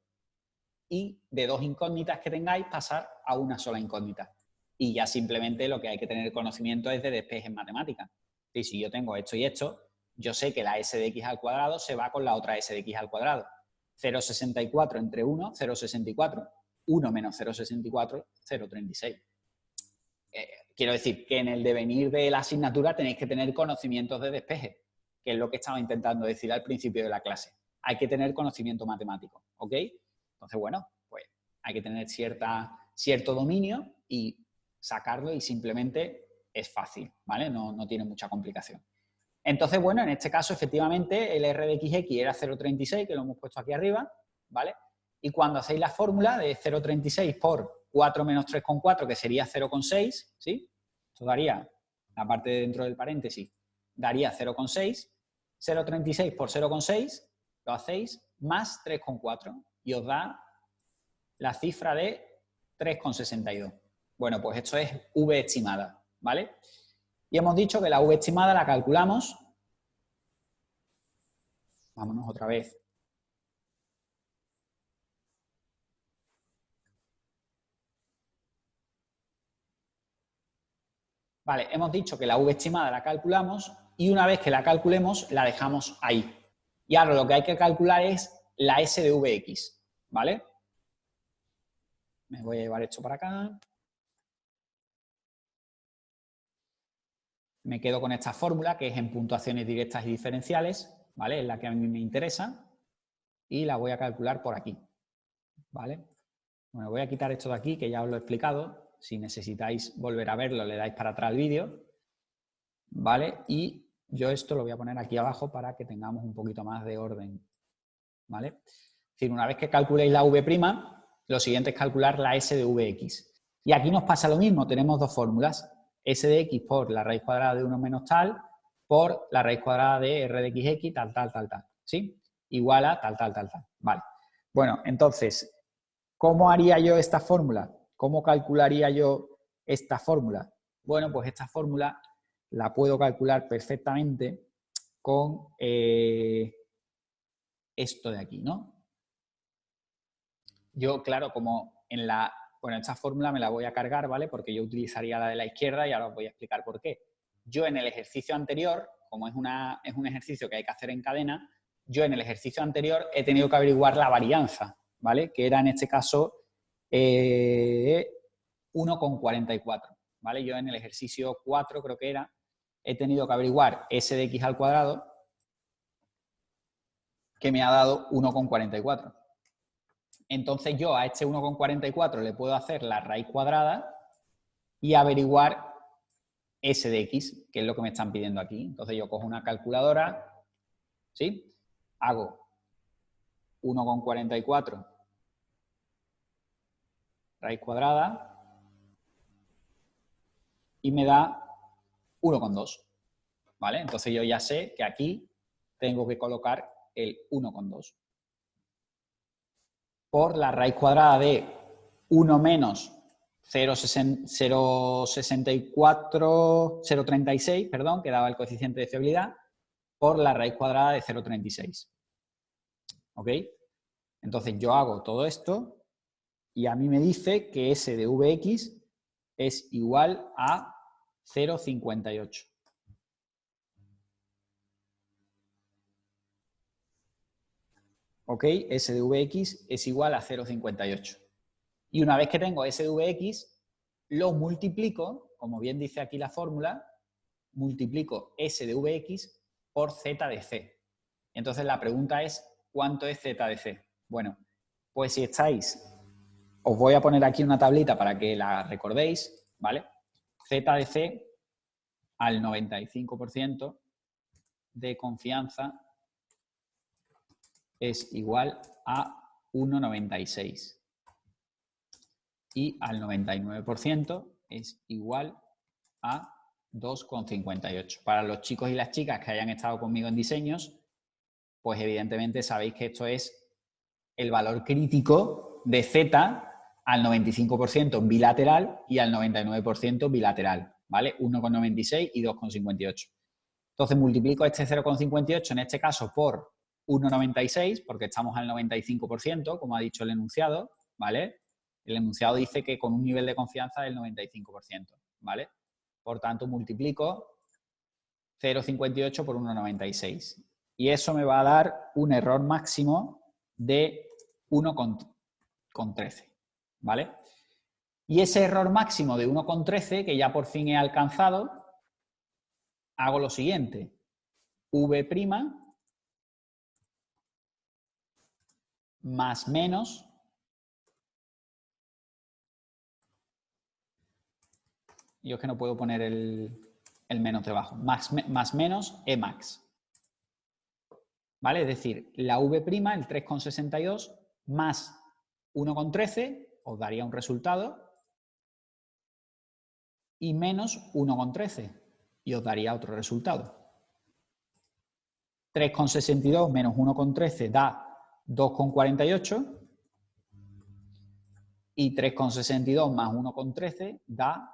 y de dos incógnitas que tengáis pasar a una sola incógnita. y ya simplemente lo que hay que tener conocimiento es de despeje en matemáticas. Y si yo tengo esto y esto, yo sé que la s de x al cuadrado se va con la otra s de x al cuadrado. 0,64 entre 1, 0,64. 1 menos 0,64, 0,36. Quiero decir que en el devenir de la asignatura tenéis que tener conocimientos de despeje, que es lo que estaba intentando decir al principio de la clase. Hay que tener conocimiento matemático, ¿ok? Entonces, bueno, pues hay que tener cierto dominio y sacarlo y simplemente es fácil, ¿vale? No tiene mucha complicación. Entonces, bueno, en este caso, efectivamente, el R de XX era 0,36, que lo hemos puesto aquí arriba, ¿vale? Y cuando hacéis la fórmula de 0,36 por 4 menos 3,4, que sería 0,6, ¿sí? Esto daría, la parte de dentro del paréntesis, daría 0,6. 0,36 por 0,6, lo hacéis, más 3,4, y os da la cifra de 3,62. Bueno, pues esto es V estimada, ¿vale? Y hemos dicho que la V estimada la calculamos. Vámonos otra vez. Vale, hemos dicho que la V estimada la calculamos y una vez que la calculemos la dejamos ahí. Y ahora lo que hay que calcular es la S de Vx, ¿vale? Me voy a llevar esto para acá. Me quedo con esta fórmula que es en puntuaciones directas y diferenciales, ¿vale? Es la que a mí me interesa y la voy a calcular por aquí, ¿vale? Bueno, voy a quitar esto de aquí que ya os lo he explicado. Si necesitáis volver a verlo, le dais para atrás al vídeo, ¿vale? Y yo esto lo voy a poner aquí abajo para que tengamos un poquito más de orden, ¿vale? Es decir, una vez que calculéis la V', lo siguiente es calcular la S de Vx. Y aquí nos pasa lo mismo, tenemos dos fórmulas, S de x por la raíz cuadrada de 1 menos tal, por la raíz cuadrada de R de xx, tal, ¿sí? Igual a tal. Vale. Bueno, entonces, ¿cómo haría yo esta fórmula? ¿Cómo calcularía yo esta fórmula? Bueno, pues esta fórmula la puedo calcular perfectamente con esto de aquí, ¿no? Yo, claro, como en la... Bueno, esta fórmula me la voy a cargar, ¿vale? Porque yo utilizaría la de la izquierda y ahora os voy a explicar por qué. Yo en el ejercicio anterior, como es un ejercicio que hay que hacer en cadena, yo en el ejercicio anterior he tenido que averiguar la varianza, ¿vale? Que era en este caso 1,44, ¿vale? Yo en el ejercicio 4 creo que era, he tenido que averiguar S de x al cuadrado, que me ha dado 1,44. Entonces yo a este 1,44 le puedo hacer la raíz cuadrada y averiguar S de x, que es lo que me están pidiendo aquí. Entonces yo cojo una calculadora, ¿sí? Hago 1,44 raíz cuadrada y me da 1,2, ¿vale? Entonces yo ya sé que aquí tengo que colocar el 1,2 por la raíz cuadrada de 1 menos 0,36, perdón, que daba el coeficiente de fiabilidad, por la raíz cuadrada de 0,36. ¿Ok? Entonces yo hago todo esto y a mí me dice que S de Vx es igual a 0,58. ¿Ok? S de Vx es igual a 0,58. Y una vez que tengo S de Vx, lo multiplico, como bien dice aquí la fórmula, multiplico S de Vx por Z de C. Entonces la pregunta es, ¿cuánto es Z de C? Bueno, pues si estáis, os voy a poner aquí una tablita para que la recordéis, ¿vale? Z de C al 95% de confianza es igual a 1,96. Y al 99% es igual a 2,58. Para los chicos y las chicas que hayan estado conmigo en diseños, pues evidentemente sabéis que esto es el valor crítico de Z al 95% bilateral y al 99% bilateral, ¿vale? 1,96 y 2,58. Entonces multiplico este 0,58 en este caso por 1,96, porque estamos al 95%, como ha dicho el enunciado, ¿vale? El enunciado dice que con un nivel de confianza del 95%, ¿vale? Por tanto, multiplico 0,58 por 1,96. Y eso me va a dar un error máximo de 1,13, ¿vale? Y ese error máximo de 1,13, que ya por fin he alcanzado, hago lo siguiente. V' más menos, yo es que no puedo poner el menos debajo, más menos Emax. ¿Vale? Es decir, la V', el 3,62, más 1,13, os daría un resultado, y menos 1,13, y os daría otro resultado. 3,62 menos 1,13 da 2,48, y 3,62 más 1,13 da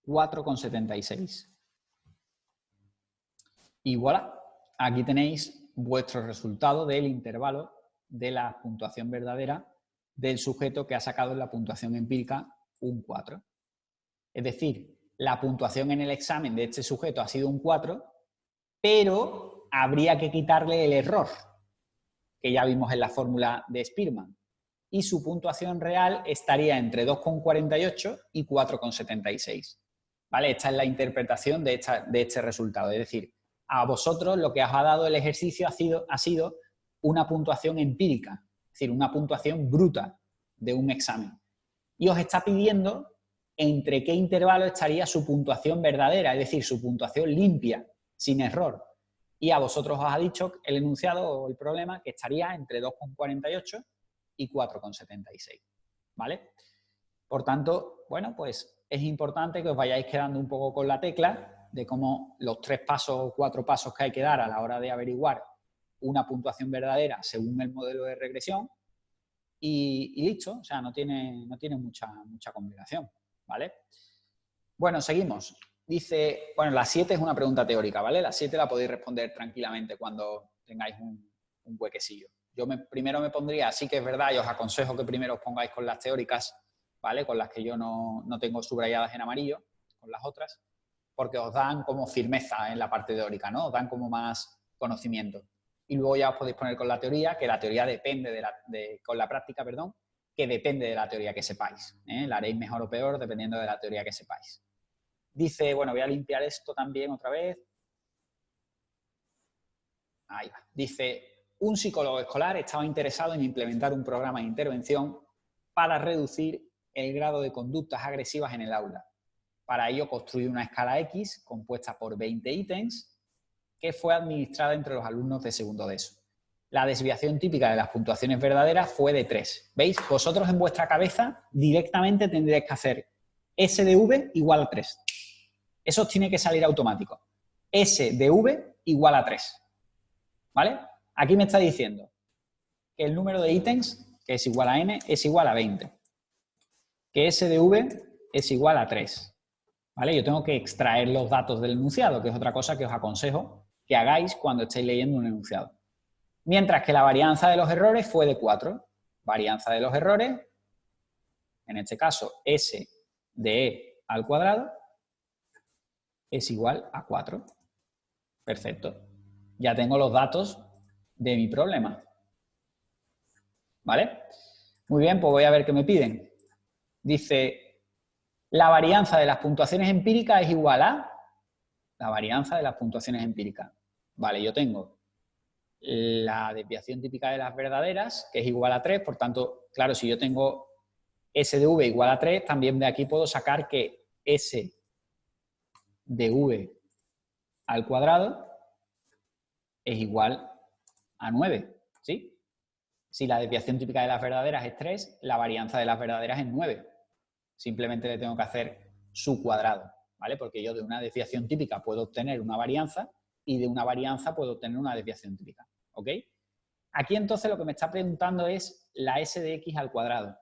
4,76. Y voilà, aquí tenéis vuestro resultado del intervalo de la puntuación verdadera del sujeto que ha sacado en la puntuación empírica un 4. Es decir, la puntuación en el examen de este sujeto ha sido un 4, pero habría que quitarle el error que ya vimos en la fórmula de Spearman. Y su puntuación real estaría entre 2,48 y 4,76. ¿Vale? Esta es la interpretación de este resultado. Es decir, a vosotros lo que os ha dado el ejercicio ha sido una puntuación empírica, es decir, una puntuación bruta de un examen. Y os está pidiendo entre qué intervalo estaría su puntuación verdadera, es decir, su puntuación limpia, sin error. Y a vosotros os ha dicho el enunciado o el problema que estaría entre 2,48 y 4,76, ¿vale? Por tanto, bueno, pues es importante que os vayáis quedando un poco con la tecla de cómo los 3 pasos o 4 pasos que hay que dar a la hora de averiguar una puntuación verdadera según el modelo de regresión y listo, o sea, no tiene mucha complicación, ¿vale? Bueno, seguimos. Dice, bueno, la 7 es una pregunta teórica, ¿vale? La 7 la podéis responder tranquilamente cuando tengáis un huequecillo. Yo primero me pondría, sí que es verdad, y os aconsejo que primero os pongáis con las teóricas, ¿vale? Con las que yo no tengo subrayadas en amarillo, con las otras, porque os dan como firmeza en la parte teórica, ¿no? Os dan como más conocimiento. Y luego ya os podéis poner con la teoría, que la teoría depende con la práctica, perdón, que depende de la teoría que sepáis, ¿eh? La haréis mejor o peor dependiendo de la teoría que sepáis. Dice, bueno, voy a limpiar esto también otra vez. Ahí va. Dice, un psicólogo escolar estaba interesado en implementar un programa de intervención para reducir el grado de conductas agresivas en el aula. Para ello construyó una escala X compuesta por 20 ítems que fue administrada entre los alumnos de segundo de ESO. La desviación típica de las puntuaciones verdaderas fue de 3. ¿Veis? Vosotros en vuestra cabeza directamente tendríais que hacer S de V igual a 3. Eso tiene que salir automático. S de V igual a 3. ¿Vale? Aquí me está diciendo que el número de ítems, que es igual a n, es igual a 20. Que S de V es igual a 3. ¿Vale? Yo tengo que extraer los datos del enunciado, que es otra cosa que os aconsejo que hagáis cuando estéis leyendo un enunciado. Mientras que la varianza de los errores fue de 4. Varianza de los errores, en este caso S de E al cuadrado, es igual a 4. Perfecto. Ya tengo los datos de mi problema. ¿Vale? Muy bien, pues voy a ver qué me piden. Dice, la varianza de las puntuaciones empíricas es igual a la varianza de las puntuaciones empíricas. Vale, yo tengo la desviación típica de las verdaderas, que es igual a 3, por tanto, claro, si yo tengo S de V igual a 3, también de aquí puedo sacar que S de V al cuadrado es igual a 9, ¿sí? Si la desviación típica de las verdaderas es 3, la varianza de las verdaderas es 9. Simplemente le tengo que hacer su cuadrado, ¿vale? Porque yo de una desviación típica puedo obtener una varianza y de una varianza puedo obtener una desviación típica, ¿ok? Aquí entonces lo que me está preguntando es la S de X al cuadrado.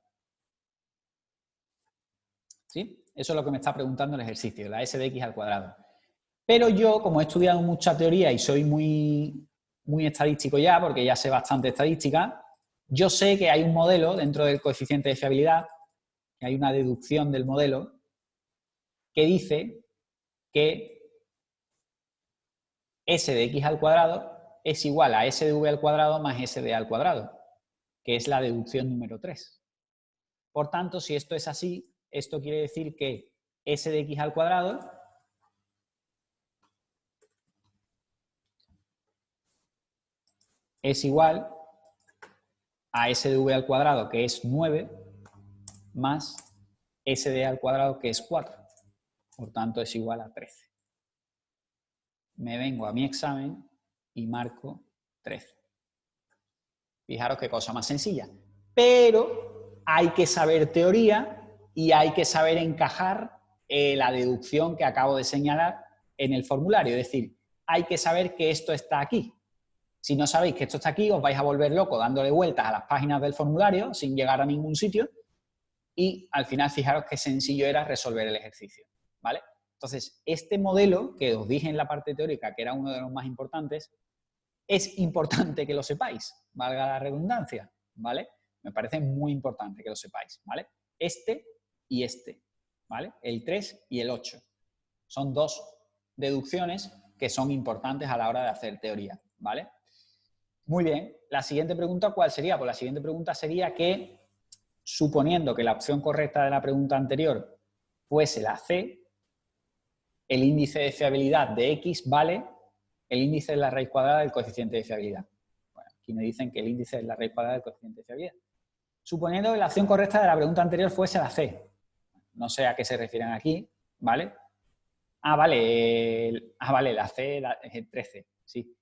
¿Sí? Eso es lo que me está preguntando el ejercicio, la S de X al cuadrado. Pero yo, como he estudiado mucha teoría y soy muy estadístico ya, porque ya sé bastante estadística, Yo sé que hay un modelo dentro del coeficiente de fiabilidad, que hay una deducción del modelo, que dice que S de X al cuadrado es igual a S de V al cuadrado más S de A al cuadrado, que es la deducción número 3. Por tanto, si esto es así, esto quiere decir que S de X al cuadrado es igual a S de V al cuadrado, que es 9, más S de A al cuadrado, que es 4. Por tanto, es igual a 13. Me vengo a mi examen y marco 13. Fijaros qué cosa más sencilla. Pero hay que saber teoría y hay que saber encajar la deducción que acabo de señalar en el formulario. Es decir, hay que saber que esto está aquí. Si no sabéis que esto está aquí, os vais a volver loco dándole vueltas a las páginas del formulario sin llegar a ningún sitio y al final fijaros qué sencillo era resolver el ejercicio, ¿vale? Entonces, este modelo que os dije en la parte teórica, que era uno de los más importantes, es importante que lo sepáis, valga la redundancia, ¿vale? Me parece muy importante que lo sepáis, ¿vale? Este y este, ¿vale? El 3 y el 8. Son dos deducciones que son importantes a la hora de hacer teoría, ¿vale? Muy bien. La siguiente pregunta, ¿cuál sería? Pues la siguiente pregunta sería que, suponiendo que la opción correcta de la pregunta anterior fuese la C, el índice de fiabilidad de X vale el índice de la raíz cuadrada del coeficiente de fiabilidad. Bueno, aquí me dicen que el índice es la raíz cuadrada del coeficiente de fiabilidad. Suponiendo que la opción correcta de la pregunta anterior fuese la C. No sé a qué se refieren aquí, ¿vale? Vale, la C es el 13, sí.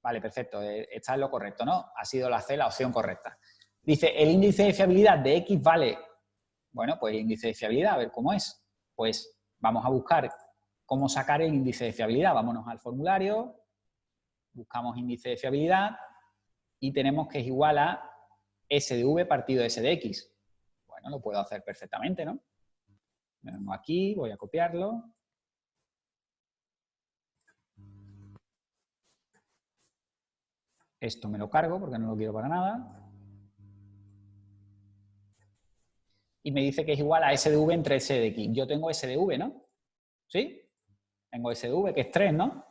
Vale, perfecto, está en lo correcto, ¿no? Ha sido la C la opción correcta. Dice, el índice de fiabilidad de X vale... Bueno, pues el índice de fiabilidad, a ver cómo es. Pues vamos a buscar cómo sacar el índice de fiabilidad. Vámonos al formulario, buscamos índice de fiabilidad y tenemos que es igual a S de V partido S de X. Bueno, lo puedo hacer perfectamente, ¿no? Me vengo aquí, voy a copiarlo. Esto me lo cargo porque no lo quiero para nada. Y me dice que es igual a S de V entre S de X. Yo tengo S de V, ¿no? ¿Sí? Tengo S de V, que es 3, ¿no?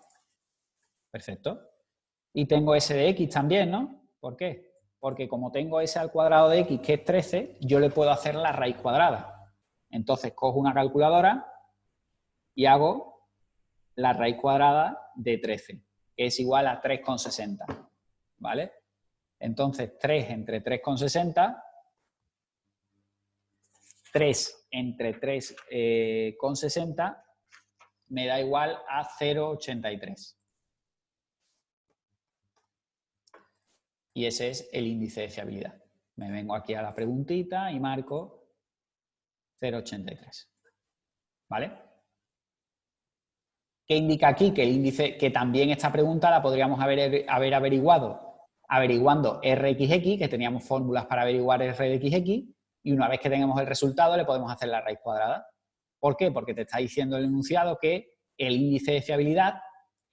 Perfecto. Y tengo S de X también, ¿no? ¿Por qué? Porque como tengo S al cuadrado de X, que es 13, yo le puedo hacer la raíz cuadrada. Entonces cojo una calculadora y hago la raíz cuadrada de 13, que es igual a 3,60. ¿Vale? Entonces 3 entre 3,60, 3 entre 3,60 me da igual a 0,83. Y ese es el índice de fiabilidad. Me vengo aquí a la preguntita y marco 0,83. ¿Vale? ¿Qué indica aquí? Que el índice, que también esta pregunta la podríamos haber averiguado averiguando RXX, que teníamos fórmulas para averiguar RXX, y una vez que tengamos el resultado le podemos hacer la raíz cuadrada. ¿Por qué? Porque te está diciendo el enunciado que el índice de fiabilidad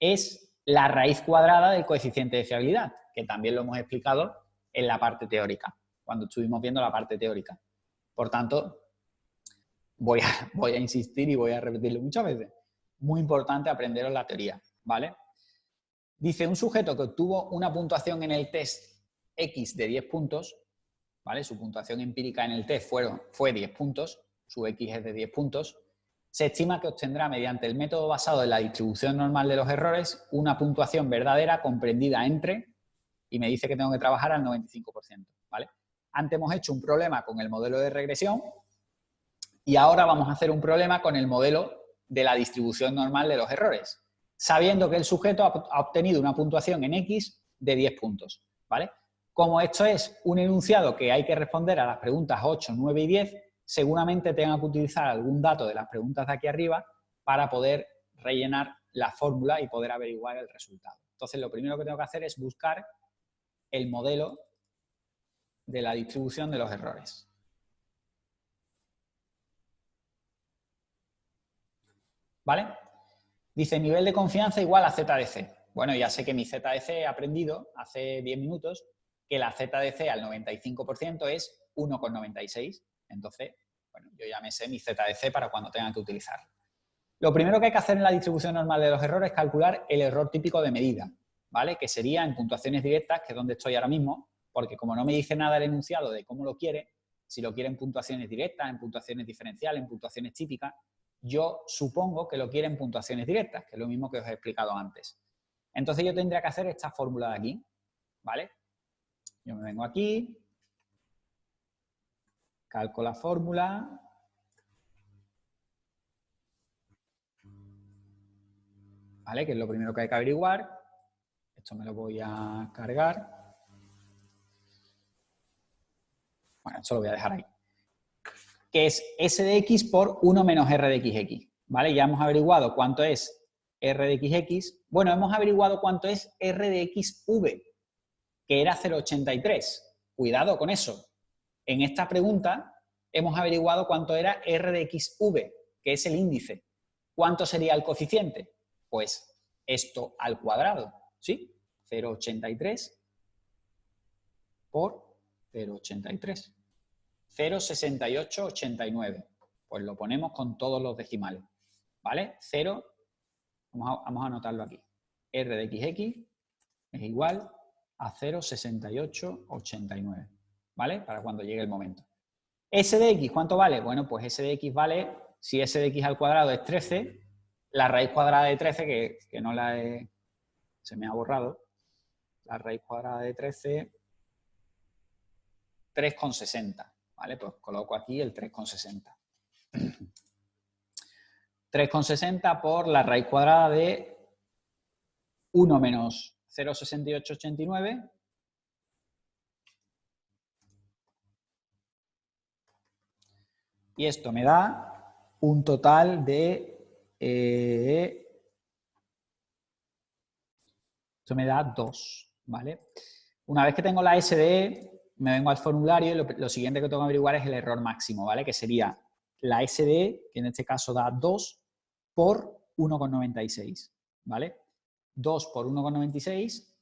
es la raíz cuadrada del coeficiente de fiabilidad, que también lo hemos explicado en la parte teórica, cuando estuvimos viendo la parte teórica. Por tanto, voy a insistir y voy a repetirlo muchas veces. Muy importante aprenderos la teoría, ¿vale? Dice, un sujeto que obtuvo una puntuación en el test X de 10 puntos, ¿vale? Su puntuación empírica en el test fue 10 puntos, su X es de 10 puntos, se estima que obtendrá mediante el método basado en la distribución normal de los errores una puntuación verdadera comprendida entre, y me dice que tengo que trabajar al 95%, ¿vale? Antes hemos hecho un problema con el modelo de regresión y ahora vamos a hacer un problema con el modelo de la distribución normal de los errores, sabiendo que el sujeto ha obtenido una puntuación en X de 10 puntos, ¿vale? Como esto es un enunciado que hay que responder a las preguntas 8, 9 y 10, seguramente tenga que utilizar algún dato de las preguntas de aquí arriba para poder rellenar la fórmula y poder averiguar el resultado. Entonces, lo primero que tengo que hacer es buscar el modelo de la distribución de los errores. ¿Vale? Dice, nivel de confianza igual a Z de C. Bueno, ya sé que mi Z de C he aprendido hace 10 minutos que la z de c al 95% es 1,96. Entonces, bueno, yo ya me sé mi z de c para cuando tenga que utilizarlo. Lo primero que hay que hacer en la distribución normal de los errores es calcular el error típico de medida, ¿vale? Que sería en puntuaciones directas, que es donde estoy ahora mismo, porque como no me dice nada el enunciado de cómo lo quiere, si lo quiere en puntuaciones directas, en puntuaciones diferenciales, en puntuaciones típicas, yo supongo que lo quiere en puntuaciones directas, que es lo mismo que os he explicado antes. Entonces yo tendría que hacer esta fórmula de aquí, ¿vale? Yo me vengo aquí, calco la fórmula, ¿vale? Que es lo primero que hay que averiguar. Esto me lo voy a cargar. Bueno, esto lo voy a dejar ahí. Que es S de X por 1 menos R de XX, ¿vale? Ya hemos averiguado cuánto es R de XX. Bueno, hemos averiguado cuánto es R de XV, que era 0,83. Cuidado con eso. En esta pregunta hemos averiguado cuánto era R de XV, que es el índice. ¿Cuánto sería el coeficiente? Pues esto al cuadrado, ¿sí? 0,83 por 0,83. 0,6889. Pues lo ponemos con todos los decimales, ¿vale? 0, vamos a anotarlo aquí. R de XX es igual a 0,6889, ¿vale? Para cuando llegue el momento. S de X, ¿cuánto vale? Bueno, pues S de X vale, si S de X al cuadrado es 13, la raíz cuadrada de 13, que no la he... se me ha borrado, la raíz cuadrada de 13, 3,60, ¿vale? Pues coloco aquí el 3,60. 3,60 por la raíz cuadrada de 1 menos 0,6889. Y esto me da un total de... esto me da 2, ¿vale? Una vez que tengo la SDE, me vengo al formulario y lo siguiente que tengo que averiguar es el error máximo, ¿vale? Que sería la SDE, que en este caso da 2 por 1,96, ¿vale? 2 por 1,96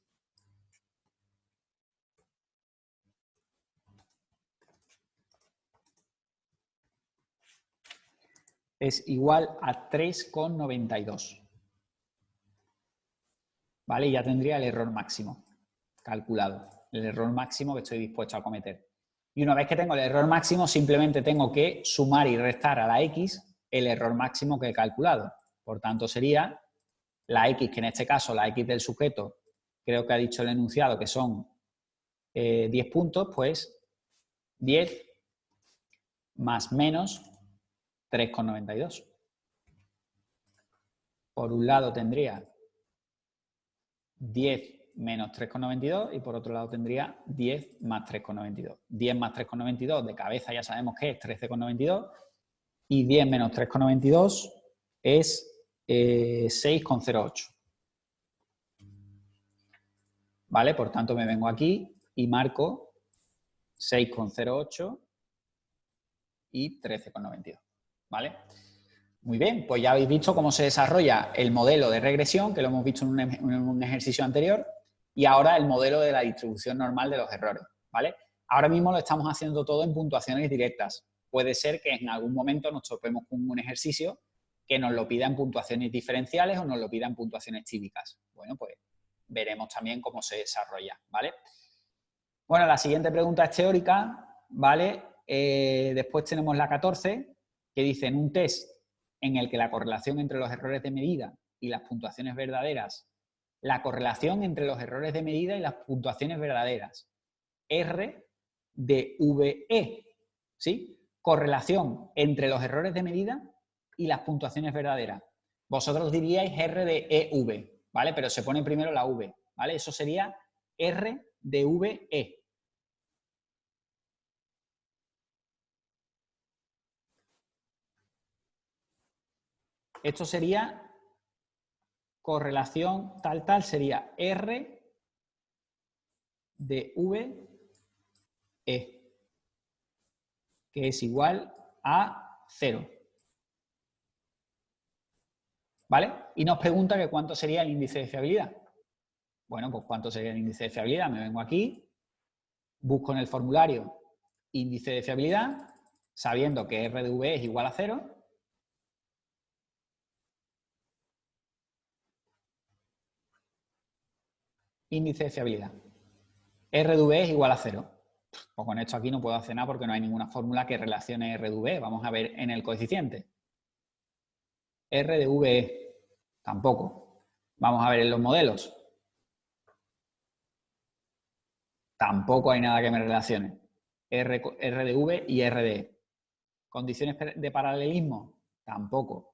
es igual a 3,92. ¿Vale? Y ya tendría el error máximo calculado, el error máximo que estoy dispuesto a cometer. Y una vez que tengo el error máximo, simplemente tengo que sumar y restar a la X el error máximo que he calculado. Por tanto, sería la X, que en este caso la X del sujeto, creo que ha dicho el enunciado que son 10 puntos, pues 10 más menos 3,92. Por un lado tendría 10 menos 3,92 y por otro lado tendría 10 más 3,92. 10 más 3,92 de cabeza ya sabemos que es 13,92 y 10 menos 3,92 es 6,08. ¿Vale? Por tanto me vengo aquí y marco 6,08 y 13,92. ¿Vale? Muy bien, pues ya habéis visto cómo se desarrolla el modelo de regresión, que lo hemos visto en un ejercicio anterior, y ahora el modelo de la distribución normal de los errores, ¿vale? Ahora mismo lo estamos haciendo todo en puntuaciones directas. Puede ser que en algún momento nos topemos con un ejercicio que nos lo pida en puntuaciones diferenciales o nos lo pida en puntuaciones típicas. Bueno, pues veremos también cómo se desarrolla, ¿vale? Bueno, la siguiente pregunta es teórica, ¿vale? Después tenemos la 14, que dice en un test en el que la correlación entre los errores de medida y las puntuaciones verdaderas, la correlación entre los errores de medida y las puntuaciones verdaderas, R de VE, ¿sí? Correlación entre los errores de medida y las puntuaciones verdaderas. Vosotros diríais R de EV, ¿vale? Pero se pone primero la V, ¿vale? Eso sería R de VE. Esto sería correlación tal, sería R de VE, que es igual a 0. ¿Vale? Y nos pregunta que cuánto sería el índice de fiabilidad. Bueno, pues cuánto sería el índice de fiabilidad. Me vengo aquí busco en el formulario índice de fiabilidad, sabiendo que R de V es igual a 0. Índice de fiabilidad. R de V es igual a 0. Pues con esto aquí no puedo hacer nada porque no hay ninguna fórmula que relacione R de V. Vamos a ver en el coeficiente. R de V tampoco. Vamos a ver en los modelos. Tampoco hay nada que me relacione. R de V y R de E. ¿Condiciones de paralelismo? Tampoco.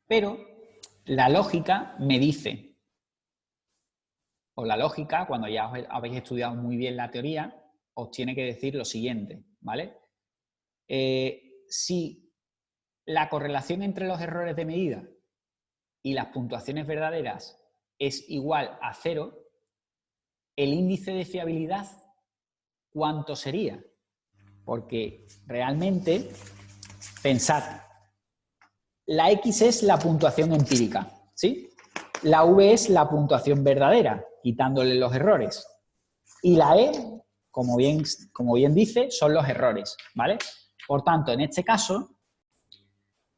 Pero la lógica me dice, o la lógica, cuando ya habéis estudiado muy bien la teoría, os tiene que decir lo siguiente, ¿vale? Si la correlación entre los errores de medida y las puntuaciones verdaderas es igual a 0, el índice de fiabilidad, ¿cuánto sería? Porque realmente, pensad, la X es la puntuación empírica, ¿sí? La V es la puntuación verdadera, quitándole los errores. Y la E, como bien dice, son los errores, ¿vale? Por tanto, en este caso,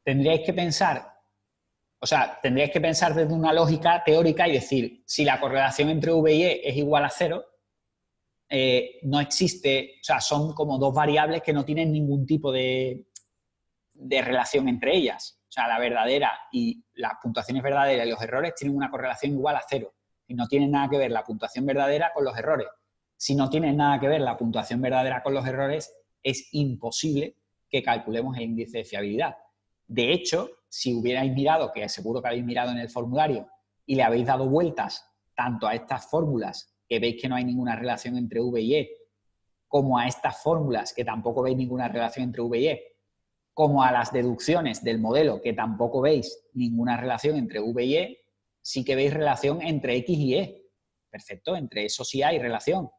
tendríais que pensar desde una lógica teórica y decir, si la correlación entre V y E es igual a 0, no existe, o sea, son como dos variables que no tienen ningún tipo de relación entre ellas. O sea, la verdadera y las puntuaciones verdaderas y los errores tienen una correlación igual a 0. Y no tienen nada que ver la puntuación verdadera con los errores. Si no tiene nada que ver la puntuación verdadera con los errores, es imposible que calculemos el índice de fiabilidad. De hecho, si hubierais mirado, que seguro que habéis mirado en el formulario, y le habéis dado vueltas tanto a estas fórmulas, que veis que no hay ninguna relación entre V y E, como a estas fórmulas, que tampoco veis ninguna relación entre V y E, como a las deducciones del modelo, que tampoco veis ninguna relación entre V y E, sí que veis relación entre X y E. Perfecto, entre eso sí hay relación.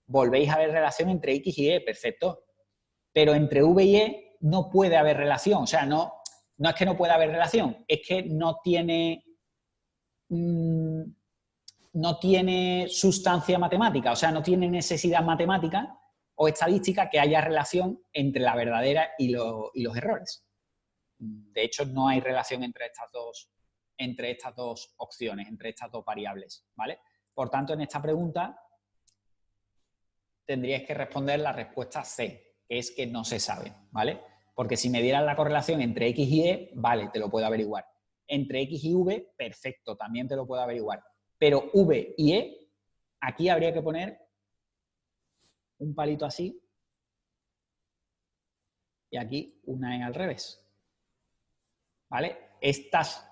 Volvéis a ver relación entre X y E, perfecto. Pero entre V y E no puede haber relación. O sea, no es que no pueda haber relación, es que no tiene sustancia matemática, o sea, no tiene necesidad matemática o estadística que haya relación entre la verdadera y los errores. De hecho, no hay relación entre estas dos opciones, entre estas dos variables, ¿vale? Por tanto, en esta pregunta tendríais que responder la respuesta C, que es que no se sabe, ¿vale? Porque si me dieran la correlación entre X y E, vale, te lo puedo averiguar. Entre X y V, perfecto, también te lo puedo averiguar. Pero V y E, aquí habría que poner un palito así y aquí una E al revés, ¿vale? Estas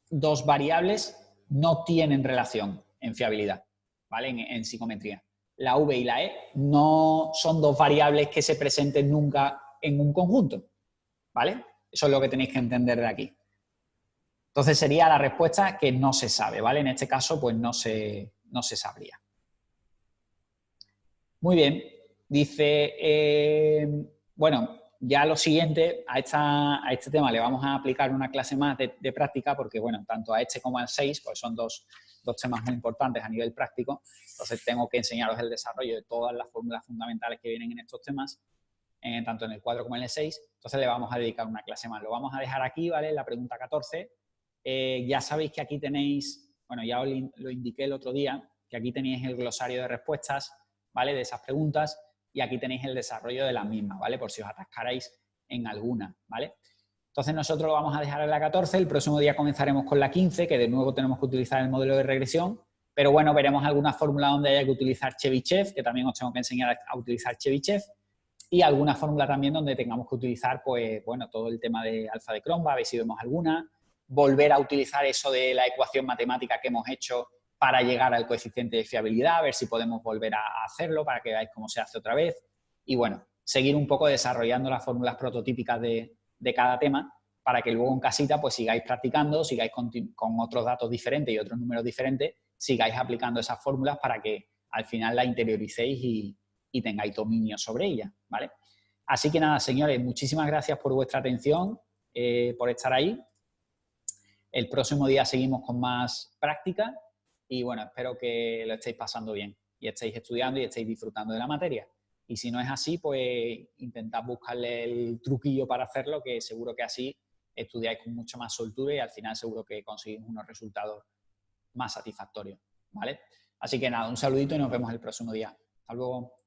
dos variables no tienen relación en fiabilidad, ¿vale? En psicometría. La V y la E no son dos variables que se presenten nunca en un conjunto, ¿vale? Eso es lo que tenéis que entender de aquí. Entonces sería la respuesta que no se sabe, ¿vale? En este caso, pues no se sabría. Muy bien. Dice, bueno, ya lo siguiente, a este tema le vamos a aplicar una clase más de práctica porque, bueno, tanto a este como al 6, pues son dos temas muy importantes a nivel práctico. Entonces tengo que enseñaros el desarrollo de todas las fórmulas fundamentales que vienen en estos temas, tanto en el 4 como en el 6. Entonces le vamos a dedicar una clase más. Lo vamos a dejar aquí, ¿vale? La pregunta 14. Ya sabéis que aquí tenéis, bueno, ya os lo indiqué el otro día, que aquí tenéis el glosario de respuestas, ¿vale? De esas preguntas, y aquí tenéis el desarrollo de las mismas, ¿vale? Por si os atascarais en alguna, ¿vale? Entonces nosotros lo vamos a dejar en la 14, el próximo día comenzaremos con la 15, que de nuevo tenemos que utilizar el modelo de regresión, pero bueno, veremos alguna fórmula donde haya que utilizar Chebyshev, que también os tengo que enseñar a utilizar Chebyshev, y alguna fórmula también donde tengamos que utilizar, pues, bueno, todo el tema de alfa de Cronbach, a ver si vemos alguna, volver a utilizar eso de la ecuación matemática que hemos hecho para llegar al coeficiente de fiabilidad, a ver si podemos volver a hacerlo para que veáis cómo se hace otra vez. Y bueno, seguir un poco desarrollando las fórmulas prototípicas de cada tema para que luego en casita pues sigáis practicando, sigáis con otros datos diferentes y otros números diferentes, sigáis aplicando esas fórmulas para que al final las interioricéis y tengáis dominio sobre ellas, ¿vale? Así que nada, señores, muchísimas gracias por vuestra atención, por estar ahí. El próximo día seguimos con más práctica y bueno, espero que lo estéis pasando bien y estéis estudiando y estéis disfrutando de la materia. Y si no es así, pues intentad buscarle el truquillo para hacerlo, que seguro que así estudiáis con mucha más soltura y al final seguro que conseguís unos resultados más satisfactorios, ¿vale? Así que nada, un saludito y nos vemos el próximo día. Hasta luego.